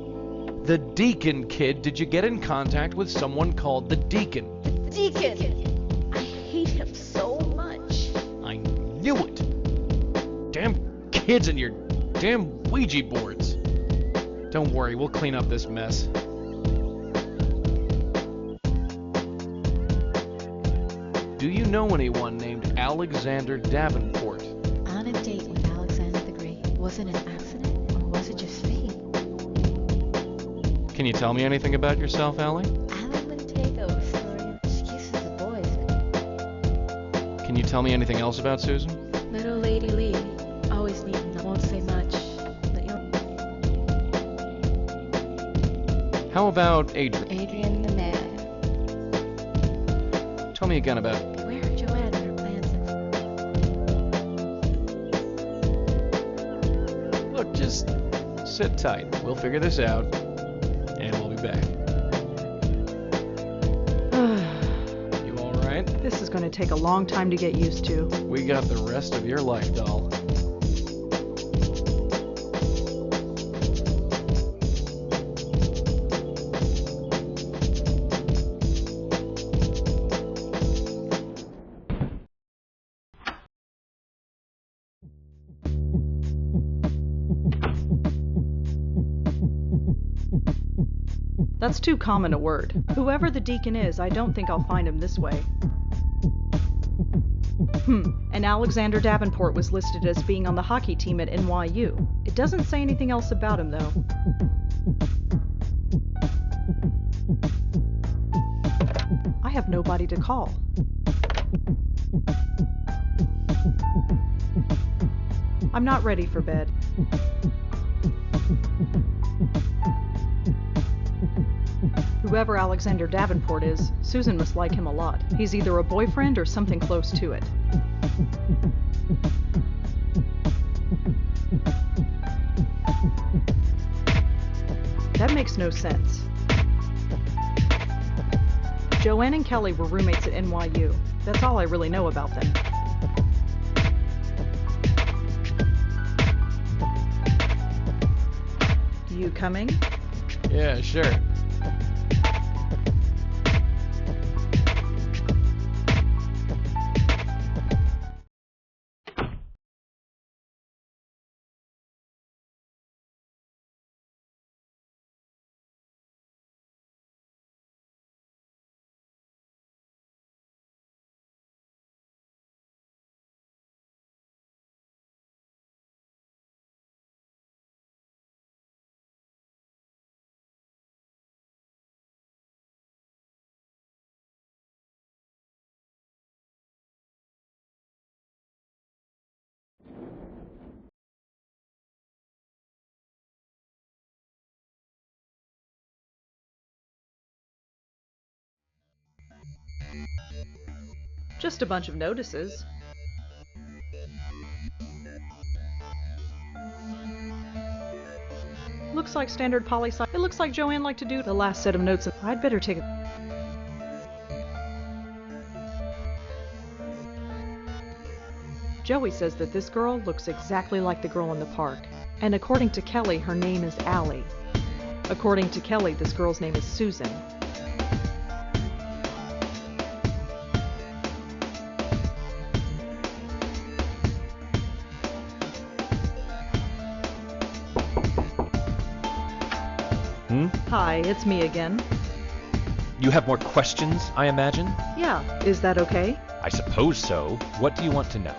The Deacon, kid. Did you get in contact with someone called the Deacon?
Deacon! I hate him so much.
I knew it. Damn kids and your damn Ouija boards. Don't worry, we'll clean up this mess. Do you know anyone named Alexander Davenport?
On a date with Alexander the Great. Was it an accident or was it just fate?
Can you tell me anything about yourself, Allie?
Alan wouldn't take over story. She kisses the boys.
Can you tell me anything else about Susan?
Little Lady Lee. Always needing. I won't say much. But you'll...
How about Adrian?
Adrian the man.
Tell me again about...
Beware of Joanne and her plans.
Look, just sit tight. We'll figure this out. And we'll be back. You alright?
This is going to take a long time to get used to.
We got the rest of your life, doll.
That's too common a word. Whoever the Deacon is, I don't think I'll find him this way. And Alexander Davenport was listed as being on the hockey team at NYU. It doesn't say anything else about him, though. I have nobody to call. I'm not ready for bed. Whoever Alexander Davenport is, Susan must like him a lot. He's either a boyfriend or something close to it. That makes no sense. Joanne and Kelly were roommates at NYU. That's all I really know about them. You coming?
Yeah, sure.
Just a bunch of notices. Looks like standard poli-sci. It looks like Joanne liked to do the last set of notes. I'd better take a... Joey says that this girl looks exactly like the girl in the park. And according to Kelly, her name is Allie. According to Kelly, this girl's name is Susan. Hi, it's me again.
You have more questions, I imagine?
Yeah, is that okay?
I suppose so. What do you want to know?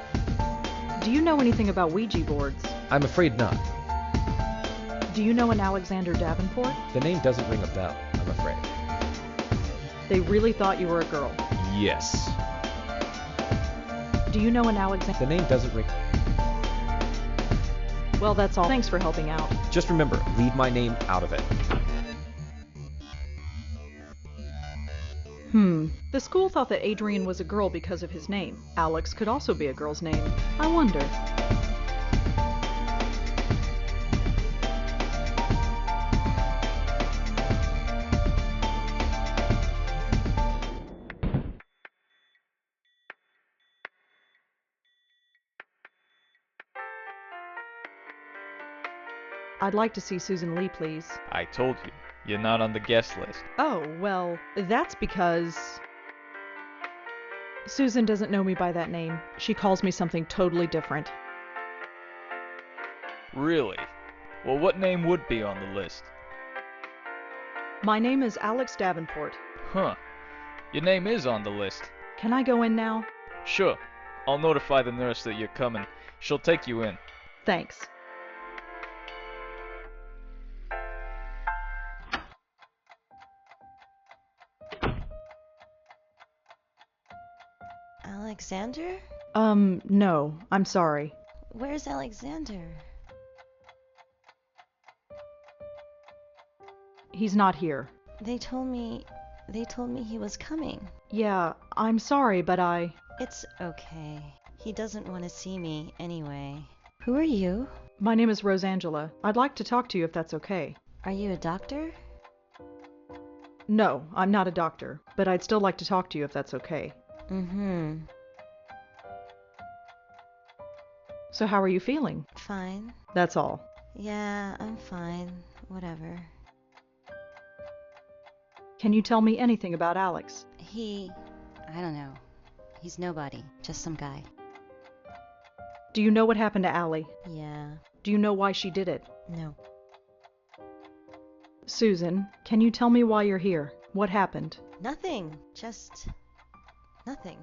Do you know anything about Ouija boards?
I'm afraid not.
Do you know an Alexander Davenport?
The name doesn't ring a bell, I'm afraid.
They really thought you were a girl.
Yes.
Do you know an Alexander?
The name doesn't ring...
Well, that's all. Thanks for helping out.
Just remember, leave my name out of it.
The school thought that Adrian was a girl because of his name. Alex could also be a girl's name. I wonder. I'd like to see Susan Lee, please.
I told you, you're not on the guest list.
Oh, well, that's because... Susan doesn't know me by that name. She calls me something totally different.
Really? Well, what name would be on the list?
My name is Alex Davenport.
Huh. Your name is on the list.
Can I go in now?
Sure. I'll notify the nurse that you're coming. She'll take you in.
Thanks.
Alexander?
No, I'm sorry.
Where's Alexander?
He's not here.
They told me he was coming.
Yeah, I'm sorry, but
It's okay. He doesn't want to see me anyway. Who are you?
My name is Rosangela. I'd like to talk to you if that's okay.
Are you a doctor?
No, I'm not a doctor, but I'd still like to talk to you if that's okay.
Mm-hmm.
So how are you feeling?
Fine.
That's all.
Yeah, I'm fine. Whatever.
Can you tell me anything about Alex?
I don't know. He's nobody. Just some guy.
Do you know what happened to Allie?
Yeah.
Do you know why she did it?
No.
Susan, can you tell me why you're here? What happened?
Nothing. Just nothing.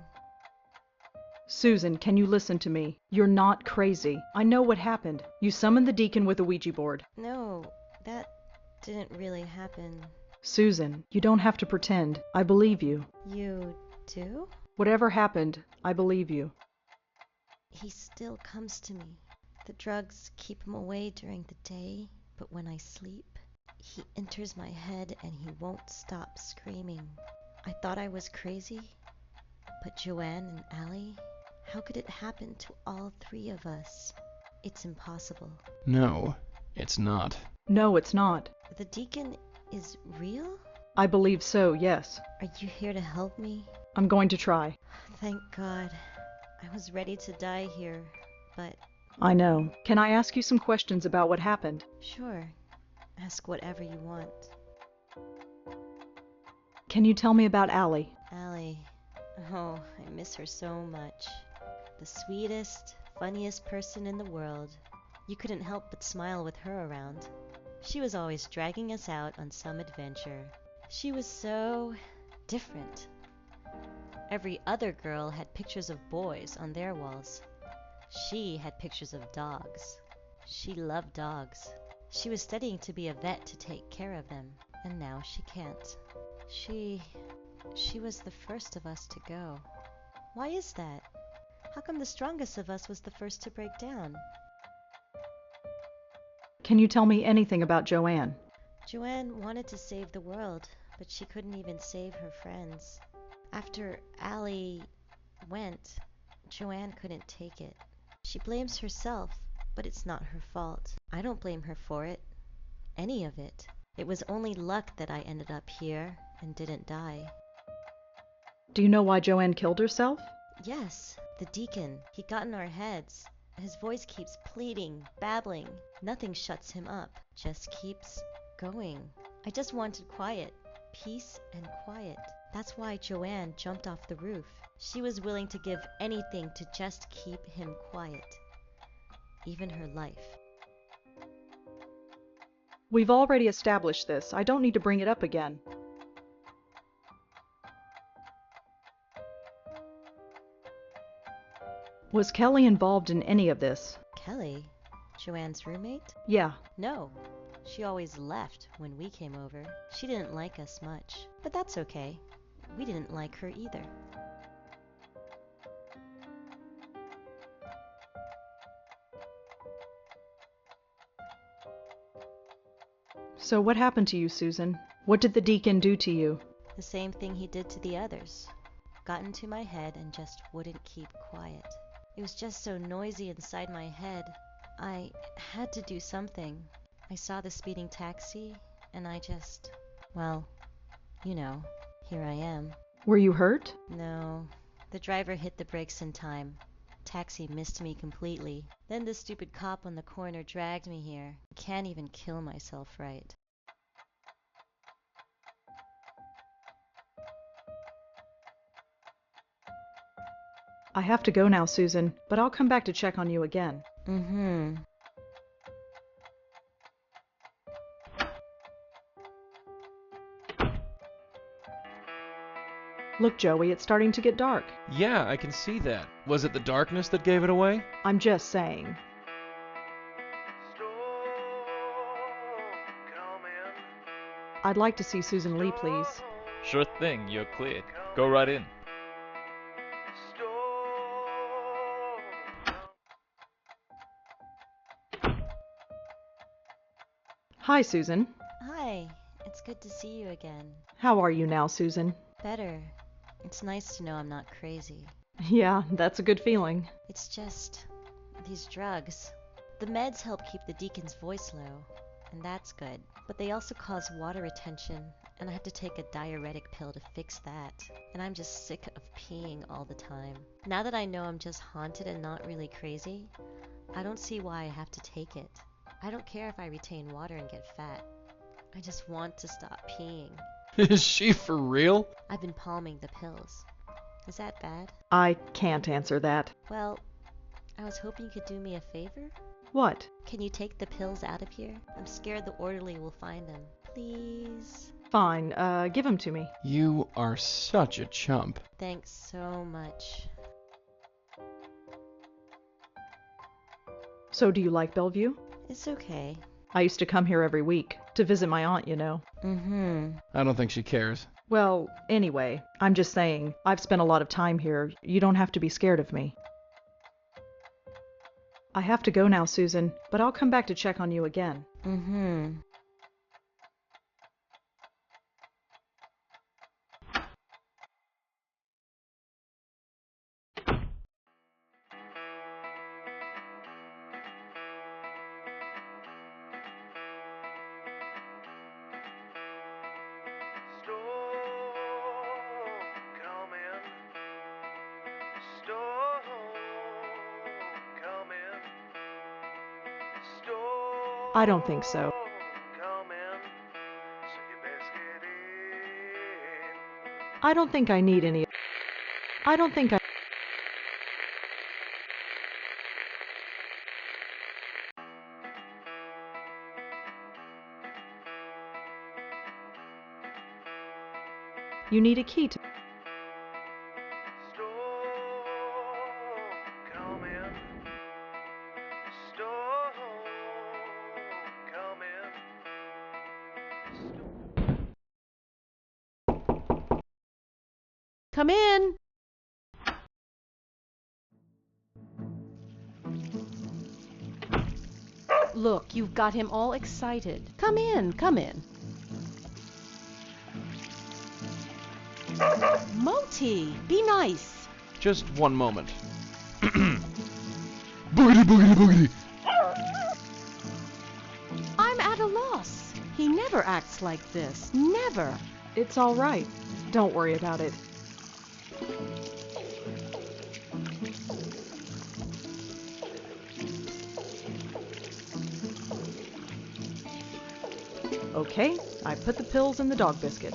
Susan, can you listen to me? You're not crazy. I know what happened. You summoned the deacon with a Ouija board.
No, that didn't really happen.
Susan, you don't have to pretend. I believe you.
You do?
Whatever happened, I believe you.
He still comes to me. The drugs keep him away during the day, but when I sleep, he enters my head and he won't stop screaming. I thought I was crazy, but Joanne and Allie How could it happen to all three of us? It's impossible.
No, it's not.
No, it's not.
The deacon is real?
I believe so, yes.
Are you here to help me?
I'm going to try.
Thank God. I was ready to die here, but...
I know. Can I ask you some questions about what happened?
Sure. Ask whatever you want.
Can you tell me about Allie?
Allie. Oh, I miss her so much. The sweetest, funniest person in the world. You couldn't help but smile with her around. She was always dragging us out on some adventure. She was so different. Every other girl had pictures of boys on their walls. She had pictures of dogs. She loved dogs. She was studying to be a vet to take care of them, and now she can't. She was the first of us to go. Why is that? How come the strongest of us was the first to break down?
Can you tell me anything about Joanne?
Joanne wanted to save the world, but she couldn't even save her friends. After Allie went, Joanne couldn't take it. She blames herself, but it's not her fault. I don't blame her for it. Any of it. It was only luck that I ended up here and didn't die.
Do you know why Joanne killed herself?
Yes, the deacon. He got in our heads. His voice keeps pleading, babbling. Nothing shuts him up. Just keeps going. I just wanted quiet. Peace and quiet. That's why Joanne jumped off the roof. She was willing to give anything to just keep him quiet. Even her life.
We've already established this. I don't need to bring it up again. Was Kelly involved in any of this?
Kelly? Joanne's roommate?
Yeah.
No. She always left when we came over. She didn't like us much. But that's okay. We didn't like her either.
So what happened to you, Susan? What did the deacon do to you?
The same thing he did to the others. Got into my head and just wouldn't keep quiet. It was just so noisy inside my head. I had to do something. I saw the speeding taxi, and I just... well, you know, here I am.
Were you hurt?
No. The driver hit the brakes in time. Taxi missed me completely. Then the stupid cop on the corner dragged me here. Can't even kill myself right.
I have to go now, Susan, but I'll come back to check on you again.
Mm-hmm.
Look, Joey, it's starting to get dark.
Yeah, I can see that. Was it the darkness that gave it away?
I'm just saying. I'd like to see Susan Lee, please.
Sure thing, you're cleared. Go right in.
Hi, Susan.
Hi. It's good to see you again.
How are you now, Susan?
Better. It's nice to know I'm not crazy.
Yeah, that's a good feeling.
It's just... these drugs. The meds help keep the deacon's voice low, and that's good. But they also cause water retention, and I have to take a diuretic pill to fix that. And I'm just sick of peeing all the time. Now that I know I'm just haunted and not really crazy, I don't see why I have to take it. I don't care if I retain water and get fat. I just want to stop peeing.
Is she for real?
I've been palming the pills. Is that bad?
I can't answer that.
Well, I was hoping you could do me a favor.
What?
Can you take the pills out of here? I'm scared the orderly will find them. Please?
Fine, give them to me.
You are such a chump.
Thanks so much.
So do you like Bellevue?
It's okay.
I used to come here every week, to visit my aunt, you know.
Mm-hmm.
I don't think she cares.
Well, anyway, I'm just saying, I've spent a lot of time here. You don't have to be scared of me. I have to go now, Susan, but I'll come back to check on you again.
Mm-hmm.
I don't think so. I don't think I need any. I don't think I. You need a key to.
Come in. Look, you've got him all excited. Come in, come in. Moti, be nice.
Just one moment. Boogity, boogity, boogity.
I'm at a loss. He never acts like this. Never.
It's all right. Don't worry about it. Okay, I put the pills in the dog biscuit.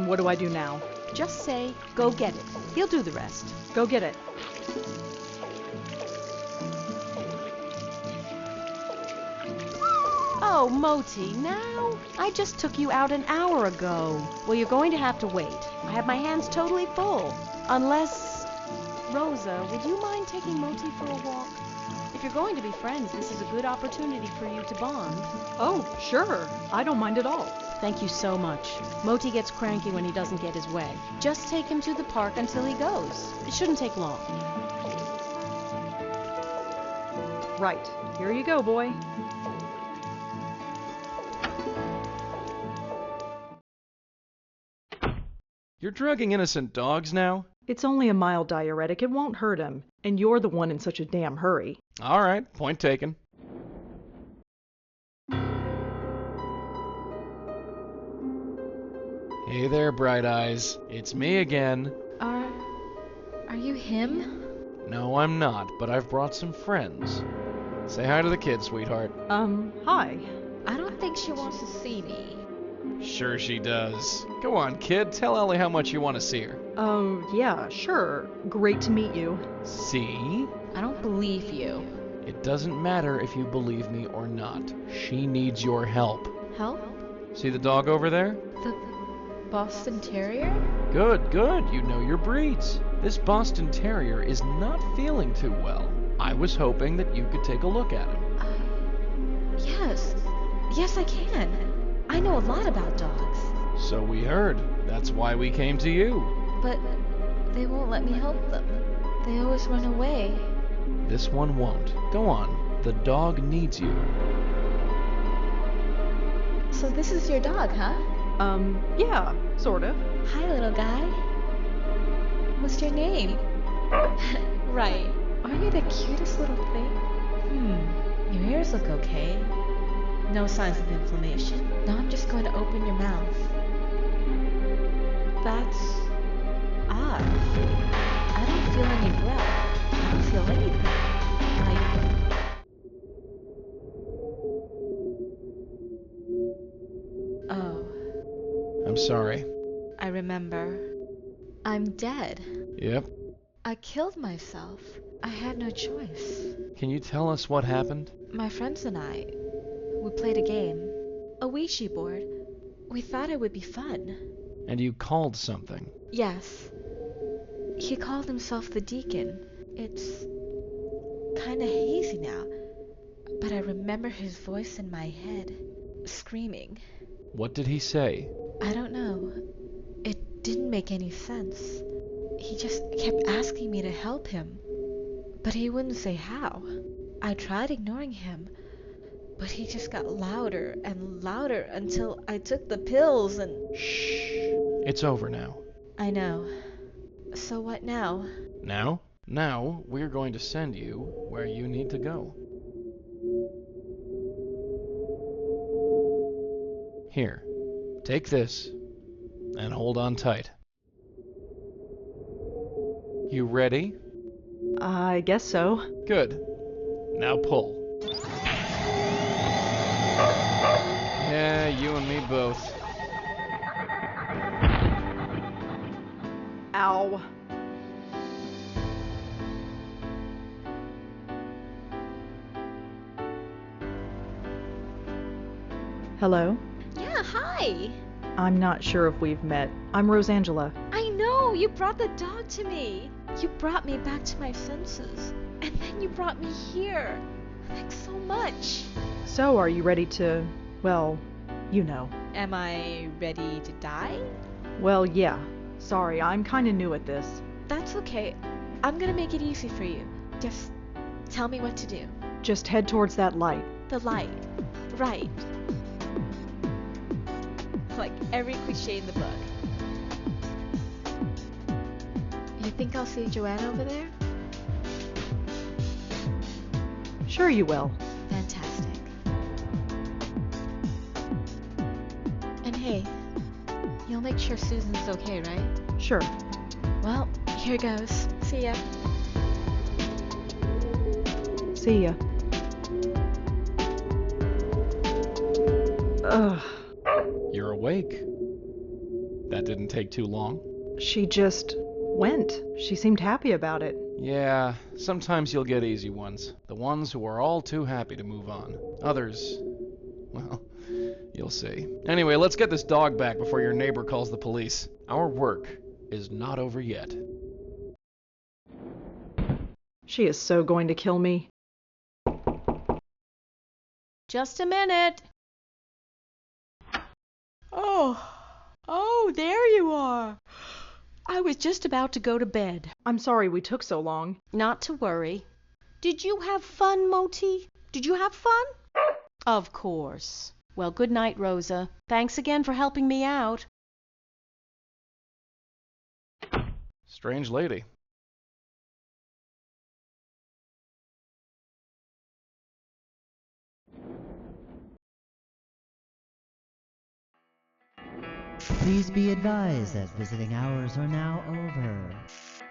What do I do now?
Just say, go get it. He'll do the rest.
Go get it.
Oh, Moti, now? I just took you out an hour ago. Well, you're going to have to wait. I have my hands totally full. Unless... Rosa, would you mind taking Moti for a walk? If you're going to be friends, this is a good opportunity for you to bond.
Oh, sure. I don't mind at all.
Thank you so much. Moti gets cranky when he doesn't get his way. Just take him to the park until he goes. It shouldn't take long.
Right. Here you go, boy.
You're drugging innocent dogs now?
It's only a mild diuretic. It won't hurt him. And you're the one in such a damn hurry.
All right, point taken. Hey there, Bright Eyes. It's me again.
Are you him?
No, I'm not, but I've brought some friends. Say hi to the kid, sweetheart.
Hi.
I don't think she wants to see me.
Sure she does. Go on, kid. Tell Ellie how much you want to see her.
Oh, yeah, sure. Great to meet you.
See?
I don't believe you.
It doesn't matter if you believe me or not. She needs your help.
Help?
See the dog over there?
The Boston Terrier?
Good, good. You know your breeds. This Boston Terrier is not feeling too well. I was hoping that you could take a look at him.
Yes. Yes, I can. I know a lot about dogs.
So we heard. That's why we came to you.
But they won't let me help them. They always run away.
This one won't. Go on. The dog needs you.
So this is your dog, huh?
Yeah, sort of.
Hi, little guy. What's your name? Right. Aren't you the cutest little thing? Your ears look okay. No signs of inflammation. Now I'm just going to open your mouth. That's odd. I don't feel any breath. I don't feel anything. Oh.
I'm sorry.
I remember. I'm dead.
Yep.
I killed myself. I had no choice.
Can you tell us what happened?
My friends and I, we played a game. A Ouija board. We thought it would be fun.
And you called something.
Yes. He called himself the Deacon. It's kinda hazy now, but I remember his voice in my head, screaming.
What did he say?
I don't know. It didn't make any sense. He just kept asking me to help him, but he wouldn't say how. I tried ignoring him, but he just got louder and louder until I took the pills and...
Shh. It's over now.
I know. So what now?
Now? Now, we're going to send you where you need to go. Here. Take this. and hold on tight. You ready?
I guess so.
Good. Now pull. Yeah, you and me both.
Ow. Hello?
Yeah, hi.
I'm not sure if we've met. I'm Rosangela.
I know, you brought the dog to me. You brought me back to my senses. And then you brought me here. Thanks so much.
So, are you ready to, well, you know.
Am I ready to die?
Well, yeah. Sorry, I'm kinda new at this.
That's okay. I'm gonna make it easy for you. Just tell me what to do.
Just head towards that light.
The light. Right. Like every cliche in the book. You think I'll see Joanne over there?
Sure you will.
Fantastic. And hey, you'll make sure Susan's okay, right?
Sure.
Well, here goes. See ya.
See ya. Ugh.
You're awake. That didn't take too long.
She just went. She seemed happy about it.
Yeah, sometimes you'll get easy ones. The ones who are all too happy to move on. Others, well, you'll see. Anyway, let's get this dog back before your neighbor calls the police. Our work is not over yet.
She is so going to kill me.
Just a minute. Oh, there you are. I was just about to go to bed.
I'm sorry we took so long.
Not to worry. Did you have fun, Moti? Did you have fun? Of course. Well, good night, Rosa. Thanks again for helping me out.
Strange lady.
Please be advised that visiting hours are now over.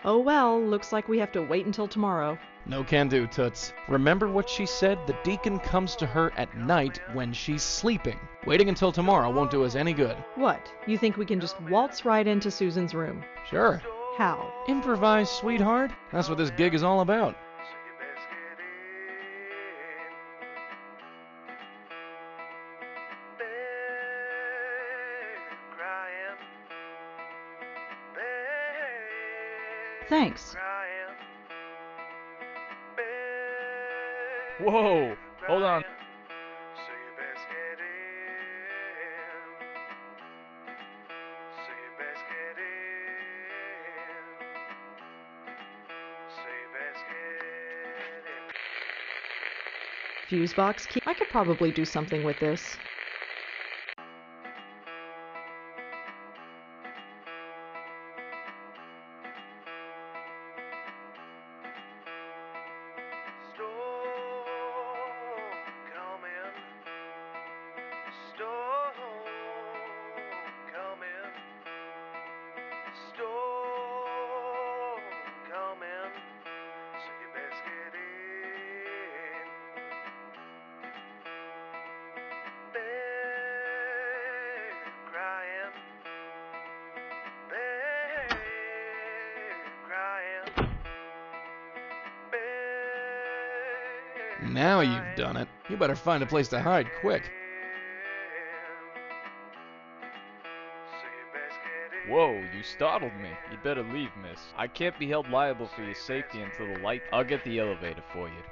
Oh well, looks like we have to wait until tomorrow.
No can do, Toots. Remember what she said? The deacon comes to her at night when she's sleeping. Waiting until tomorrow won't do us any good.
What? You think we can just waltz right into Susan's room?
Sure.
How?
Improvise, sweetheart. That's what this gig is all about.
Thanks.
Whoa, hold on.
Fuse box key? I could probably do something with this.
Now you've done it. You better find a place to hide quick.
Whoa, you startled me. You'd better leave, miss. I can't be held liable for your safety until the light. I'll get the elevator for you.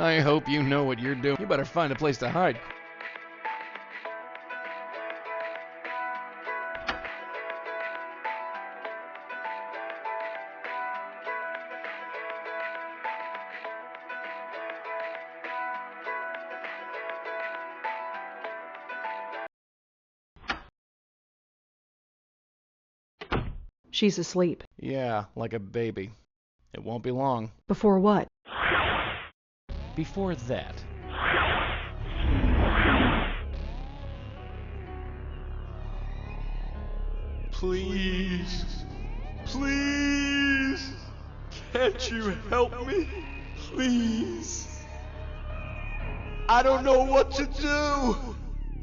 I hope you know what you're doing. You better find a place to hide.
She's asleep.
Yeah, like a baby. It won't be long.
Before what?
Before that,
Please, please, can't you help me? Please. I don't know what to do.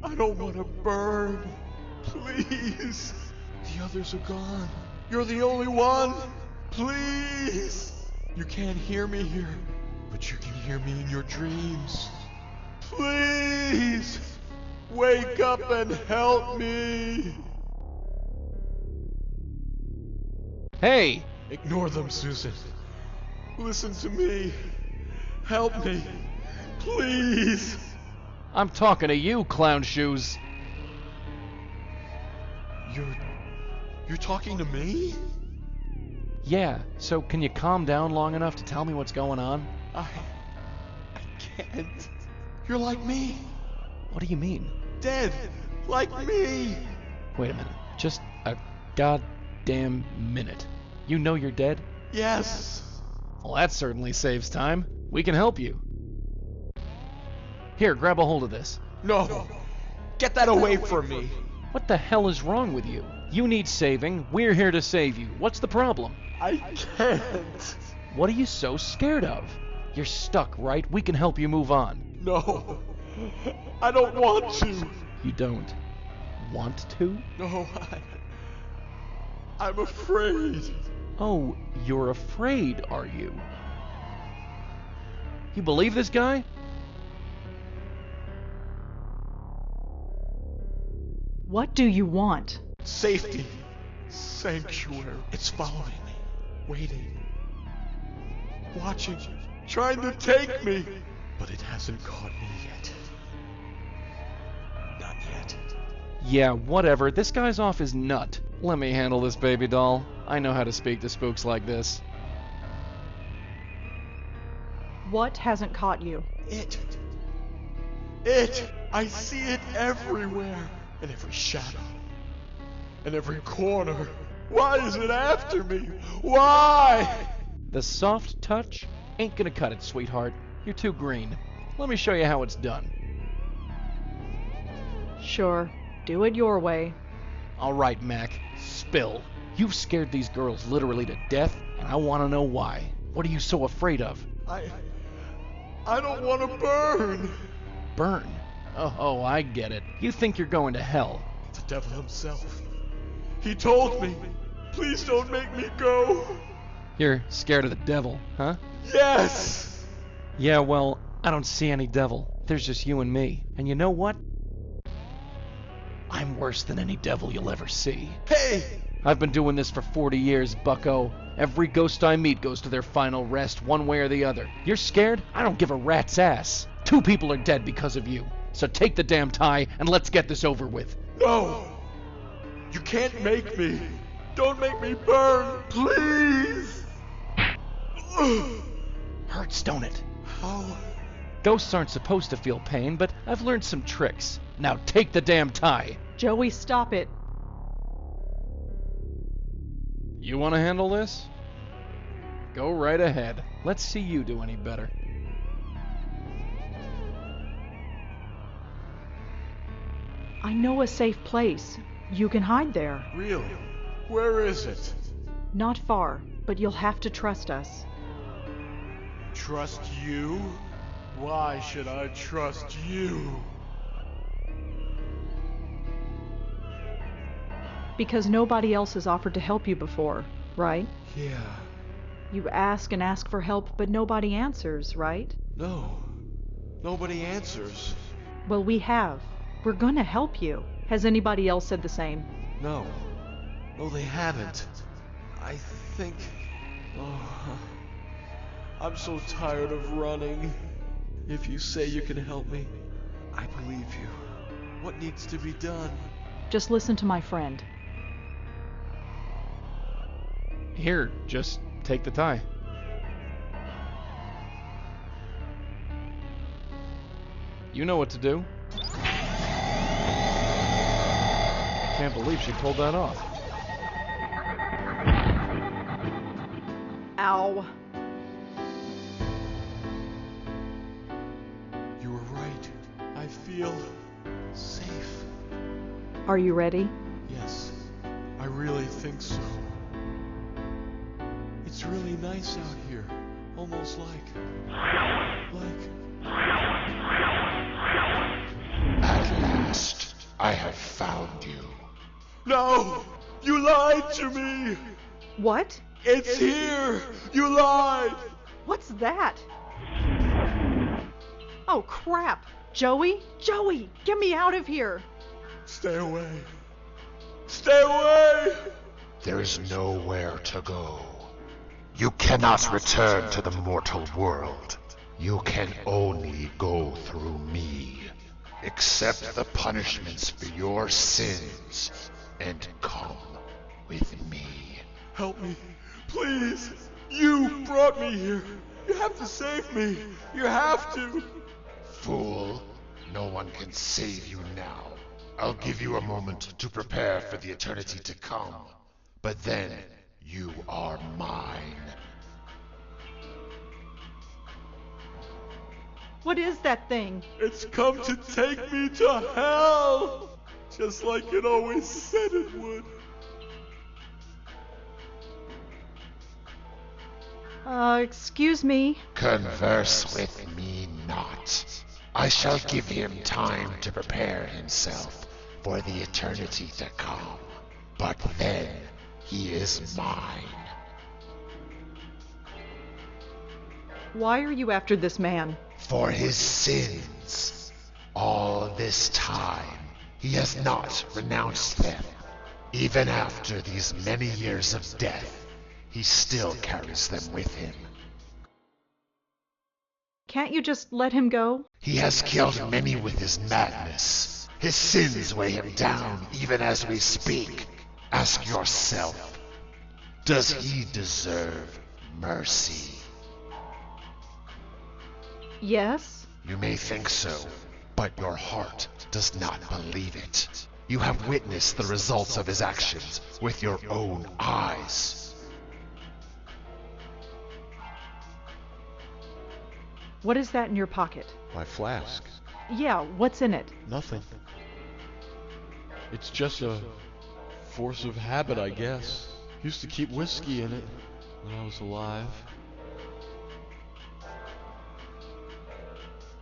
I don't want to burn. Please. The others are gone. You're the only one. Please. You can't hear me here, but you can hear me in your dreams. Please. Wake up and help me.
Hey!
Ignore them, Susan. Listen to me. Help me. Please.
I'm talking to you, clown shoes.
You're talking to me?
Yeah, so can you calm down long enough to tell me what's going on?
I can't. You're like me.
What do you mean?
Dead. Like me.
Wait a minute. Just a goddamn minute. You know you're dead?
Yes.
Well, that certainly saves time. We can help you. Here, grab a hold of this.
No. Get that away from me.
What the hell is wrong with you? You need saving. We're here to save you. What's the problem?
I can't.
What are you so scared of? You're stuck, right? We can help you move on.
No. I don't want to.
You don't want to?
No, I'm afraid.
Oh, you're afraid, are you? You believe this guy?
What do you want?
Safety. Sanctuary. It's following me. Waiting. Watching. Trying to take me. But it hasn't caught me yet. Not yet.
Yeah, whatever. This guy's off his nut. Let me handle this, baby doll. I know how to speak to spooks like this.
What hasn't caught you?
It. I see it everywhere. In every shadow. In every corner. Why is it after me? Why?
The soft touch ain't gonna cut it, sweetheart. You're too green. Let me show you how it's done.
Sure. Do it your way.
Alright, Mac. Spill. You've scared these girls literally to death, and I want to know why. What are you so afraid of?
I don't want to burn.
Burn? Oh, I get it. You think you're going to hell.
The devil himself. He told me, please don't make me go.
You're scared of the devil, huh?
Yes!
Yeah, well, I don't see any devil. There's just you and me. And you know what? I'm worse than any devil you'll ever see.
Hey!
I've been doing this for 40 years, bucko. Every ghost I meet goes to their final rest, one way or the other. You're scared? I don't give a rat's ass. 2 people are dead because of you. So take the damn tie and let's get this over with.
No! You can't make me. Don't make me burn, please!
Hurts, don't it?
How?
Ghosts aren't supposed to feel pain, but I've learned some tricks. Now take the damn tie.
Joey, stop it.
You want to handle this? Go right ahead. Let's see you do any better.
I know a safe place. You can hide there.
Really? Where is it?
Not far, but you'll have to trust us.
Trust you? Why should I trust you?
Because nobody else has offered to help you before, right?
Yeah.
You ask and ask for help, but nobody answers, right?
No. Nobody answers.
Well, we have. We're gonna help you. Has anybody else said the same?
No. No, they haven't. I think... Oh, I'm so tired of running. If you say you can help me, I believe you. What needs to be done?
Just listen to my friend.
Here, just take the tie. You know what to do. I can't believe she pulled that off.
Ow.
You were right. I feel safe.
Are you ready?
Yes, I really think so. It's really nice out here. Almost like...
At last, I have found you.
No! You lied to me!
What?
It's here! You lied!
What's that? Oh, crap! Joey? Joey! Get me out of here!
Stay away. Stay away!
There is nowhere to go. You cannot return to the mortal world. You can only go through me. Accept the punishments for your sins and come with me.
Help me. Please. You brought me here. You have to save me. You have to.
Fool, no one can save you now. I'll give you a moment to prepare for the eternity to come. But then, you are mine.
What is that thing?
It's come to take me to hell! Just like it always said it would.
Excuse me?
Converse with me not. I shall give him time to prepare himself for the eternity to come. But then, he is mine.
Why are you after this man?
For his sins. All this time, he has not renounced them. Even after these many years of death, he still carries them with him.
Can't you just let him go?
He has killed many with his madness. His sins weigh him down even as we speak. Ask yourself, does he deserve mercy?
Yes?
You may think so, but your heart does not believe it. You have witnessed the results of his actions with your own eyes.
What is that in your pocket?
My flask.
Yeah, what's in it?
Nothing. It's just a force of habit, I guess. Used to keep whiskey in it when I was alive.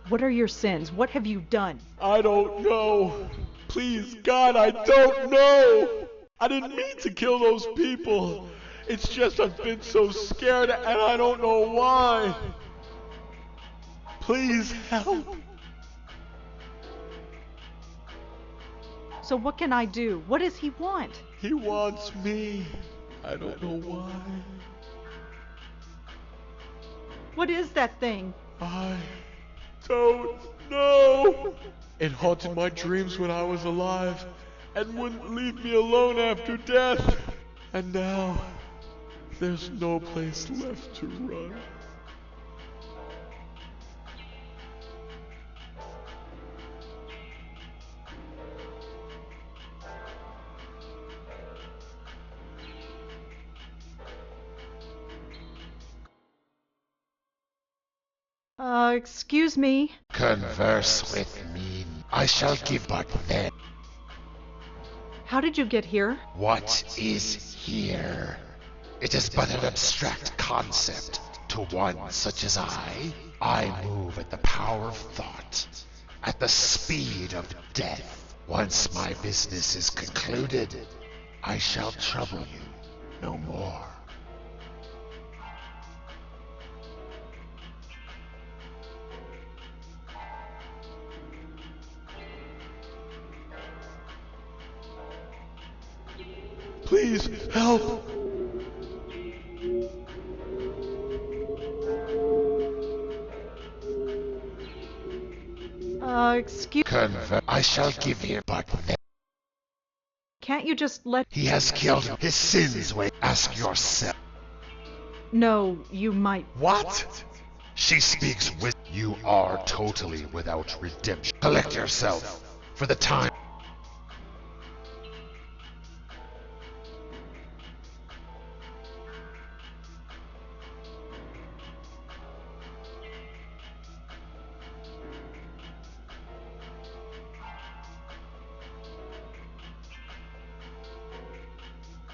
What are your sins? What have you done?
I don't know. Please, God, I don't know. I didn't mean to kill those people. It's just I've been so scared and I don't know why. Please help.
So what can I do? What does he want?
He wants me. I don't know why.
What is that thing?
I don't know. It haunted my dreams when I was alive and wouldn't leave me alone after death. And now, there's no place left to run.
Excuse me?
Converse with me. I shall give but then.
How did you get here?
What is here? It is but an abstract concept to one such as I. I move at the power of thought, at the speed of death. Once my business is concluded, I shall trouble you no more.
Please, help!
Excuse...
I shall give him but then.
Can't you just let...
He has killed his sins. Wait, ask yourself.
No, you might...
What? She speaks with... You are totally without redemption. Collect yourself. For the time...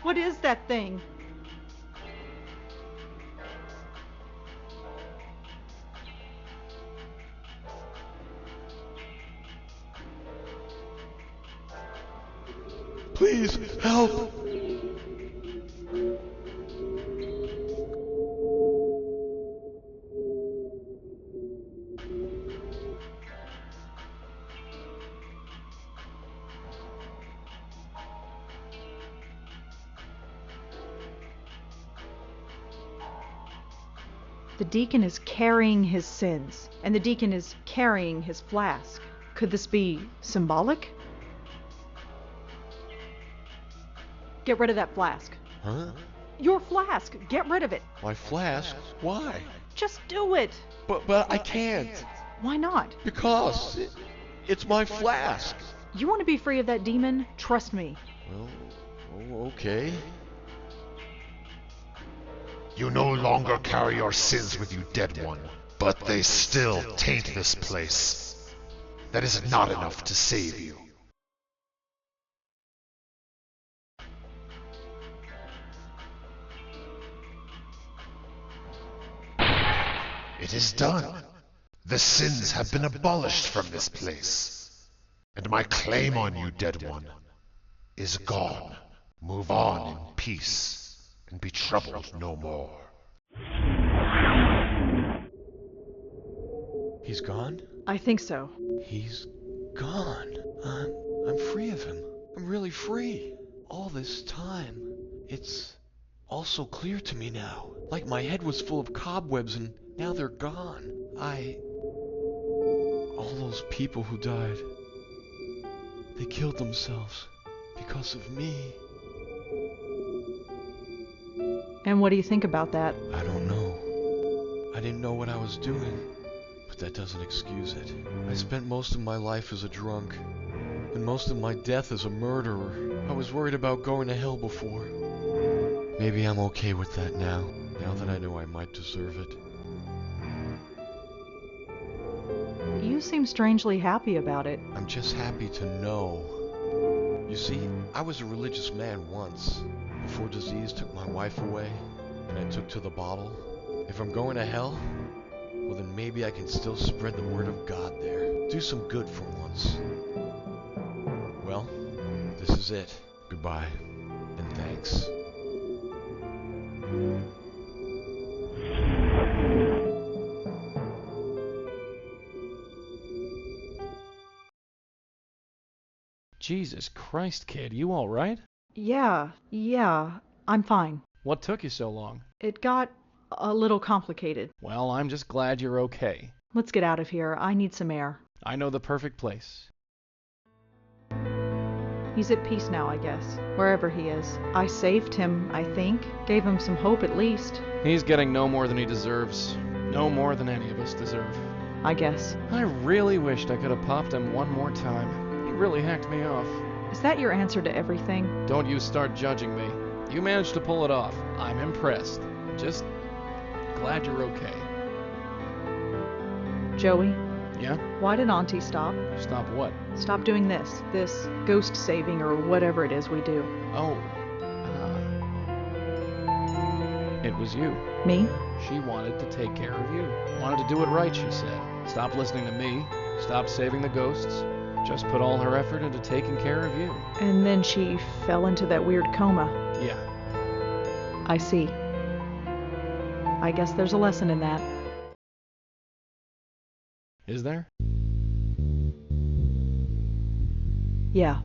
What is that thing?
Please, help!
The deacon is carrying his sins, and the deacon is carrying his flask. Could this be symbolic? Get rid of that flask.
Huh?
Your flask! Get rid of it!
My flask? Why?
Just do it!
But I can't.
Why not?
Because it's my flask.
You want to be free of that demon? Trust me.
Well, okay.
You no longer carry your sins with you, dead one, but they still taint this place. That is not enough to save you. It is done. The sins have been abolished from this place. And my claim on you, dead one, is gone. Move on in peace, and be troubled no more.
He's gone?
I think so.
He's gone. I'm free of him. I'm really free. All this time. It's all so clear to me now. Like my head was full of cobwebs and now they're gone. All those people who died, they killed themselves because of me.
And what do you think about that?
I don't know. I didn't know what I was doing, but that doesn't excuse it. I spent most of my life as a drunk, and most of my death as a murderer. I was worried about going to hell before. Maybe I'm okay with that now that I know I might deserve it.
You seem strangely happy about it.
I'm just happy to know. You see, I was a religious man once, before disease took my wife away, and I took to the bottle. If I'm going to hell, well then maybe I can still spread the word of God there. Do some good for once. Well, this is it. Goodbye, and thanks.
Jesus Christ, kid, you all right?
Yeah, I'm fine.
What took you so long?
It got a little complicated.
Well, I'm just glad you're okay.
Let's get out of here. I need some air.
I know the perfect place.
He's at peace now, I guess. Wherever he is. I saved him, I think. Gave him some hope at least.
He's getting no more than he deserves. No more than any of us deserve.
I guess.
I really wished I could have popped him one more time. He really hacked me off.
Is that your answer to everything?
Don't you start judging me. You managed to pull it off. I'm impressed. Just glad you're okay.
Joey?
Yeah?
Why did Auntie stop?
Stop what?
Stop doing this. This ghost saving or whatever it is we do.
Oh. It was you.
Me?
She wanted to take care of you. Wanted to do it right, she said. Stop listening to me. Stop saving the ghosts. Just put all her effort into taking care of you.
And then she fell into that weird coma.
Yeah.
I see. I guess there's a lesson in that.
Is there?
Yeah.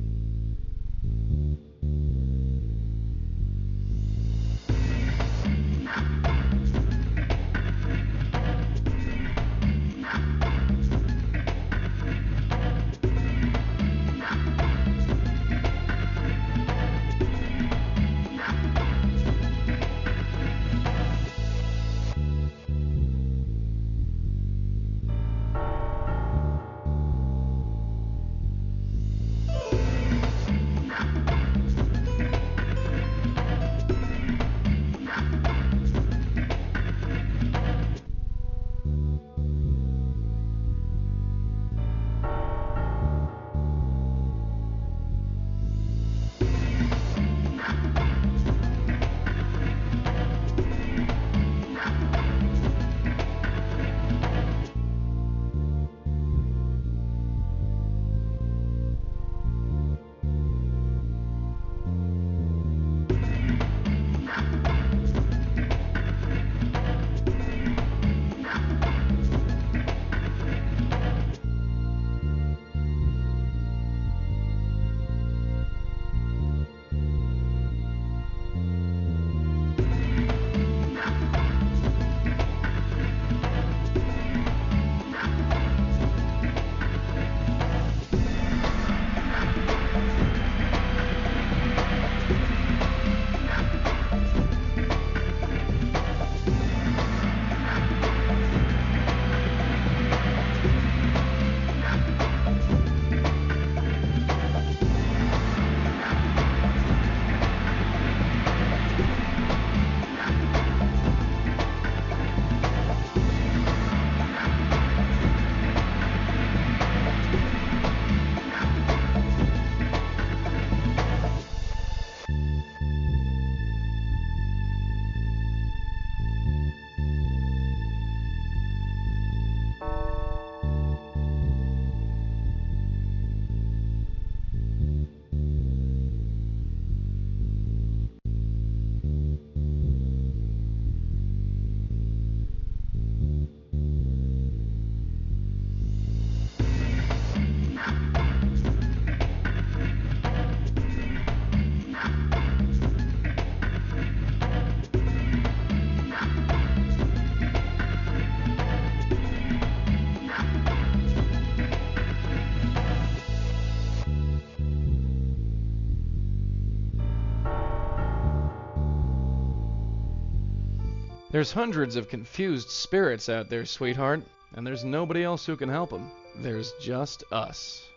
There's hundreds of confused spirits out there, sweetheart, and there's nobody else who can help them. There's just us,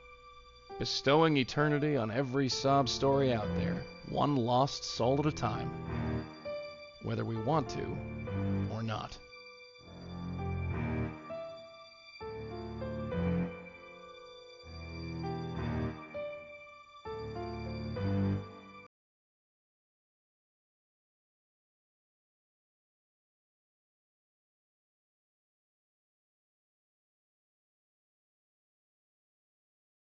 bestowing eternity on every sob story out there, one lost soul at a time, whether we want to or not.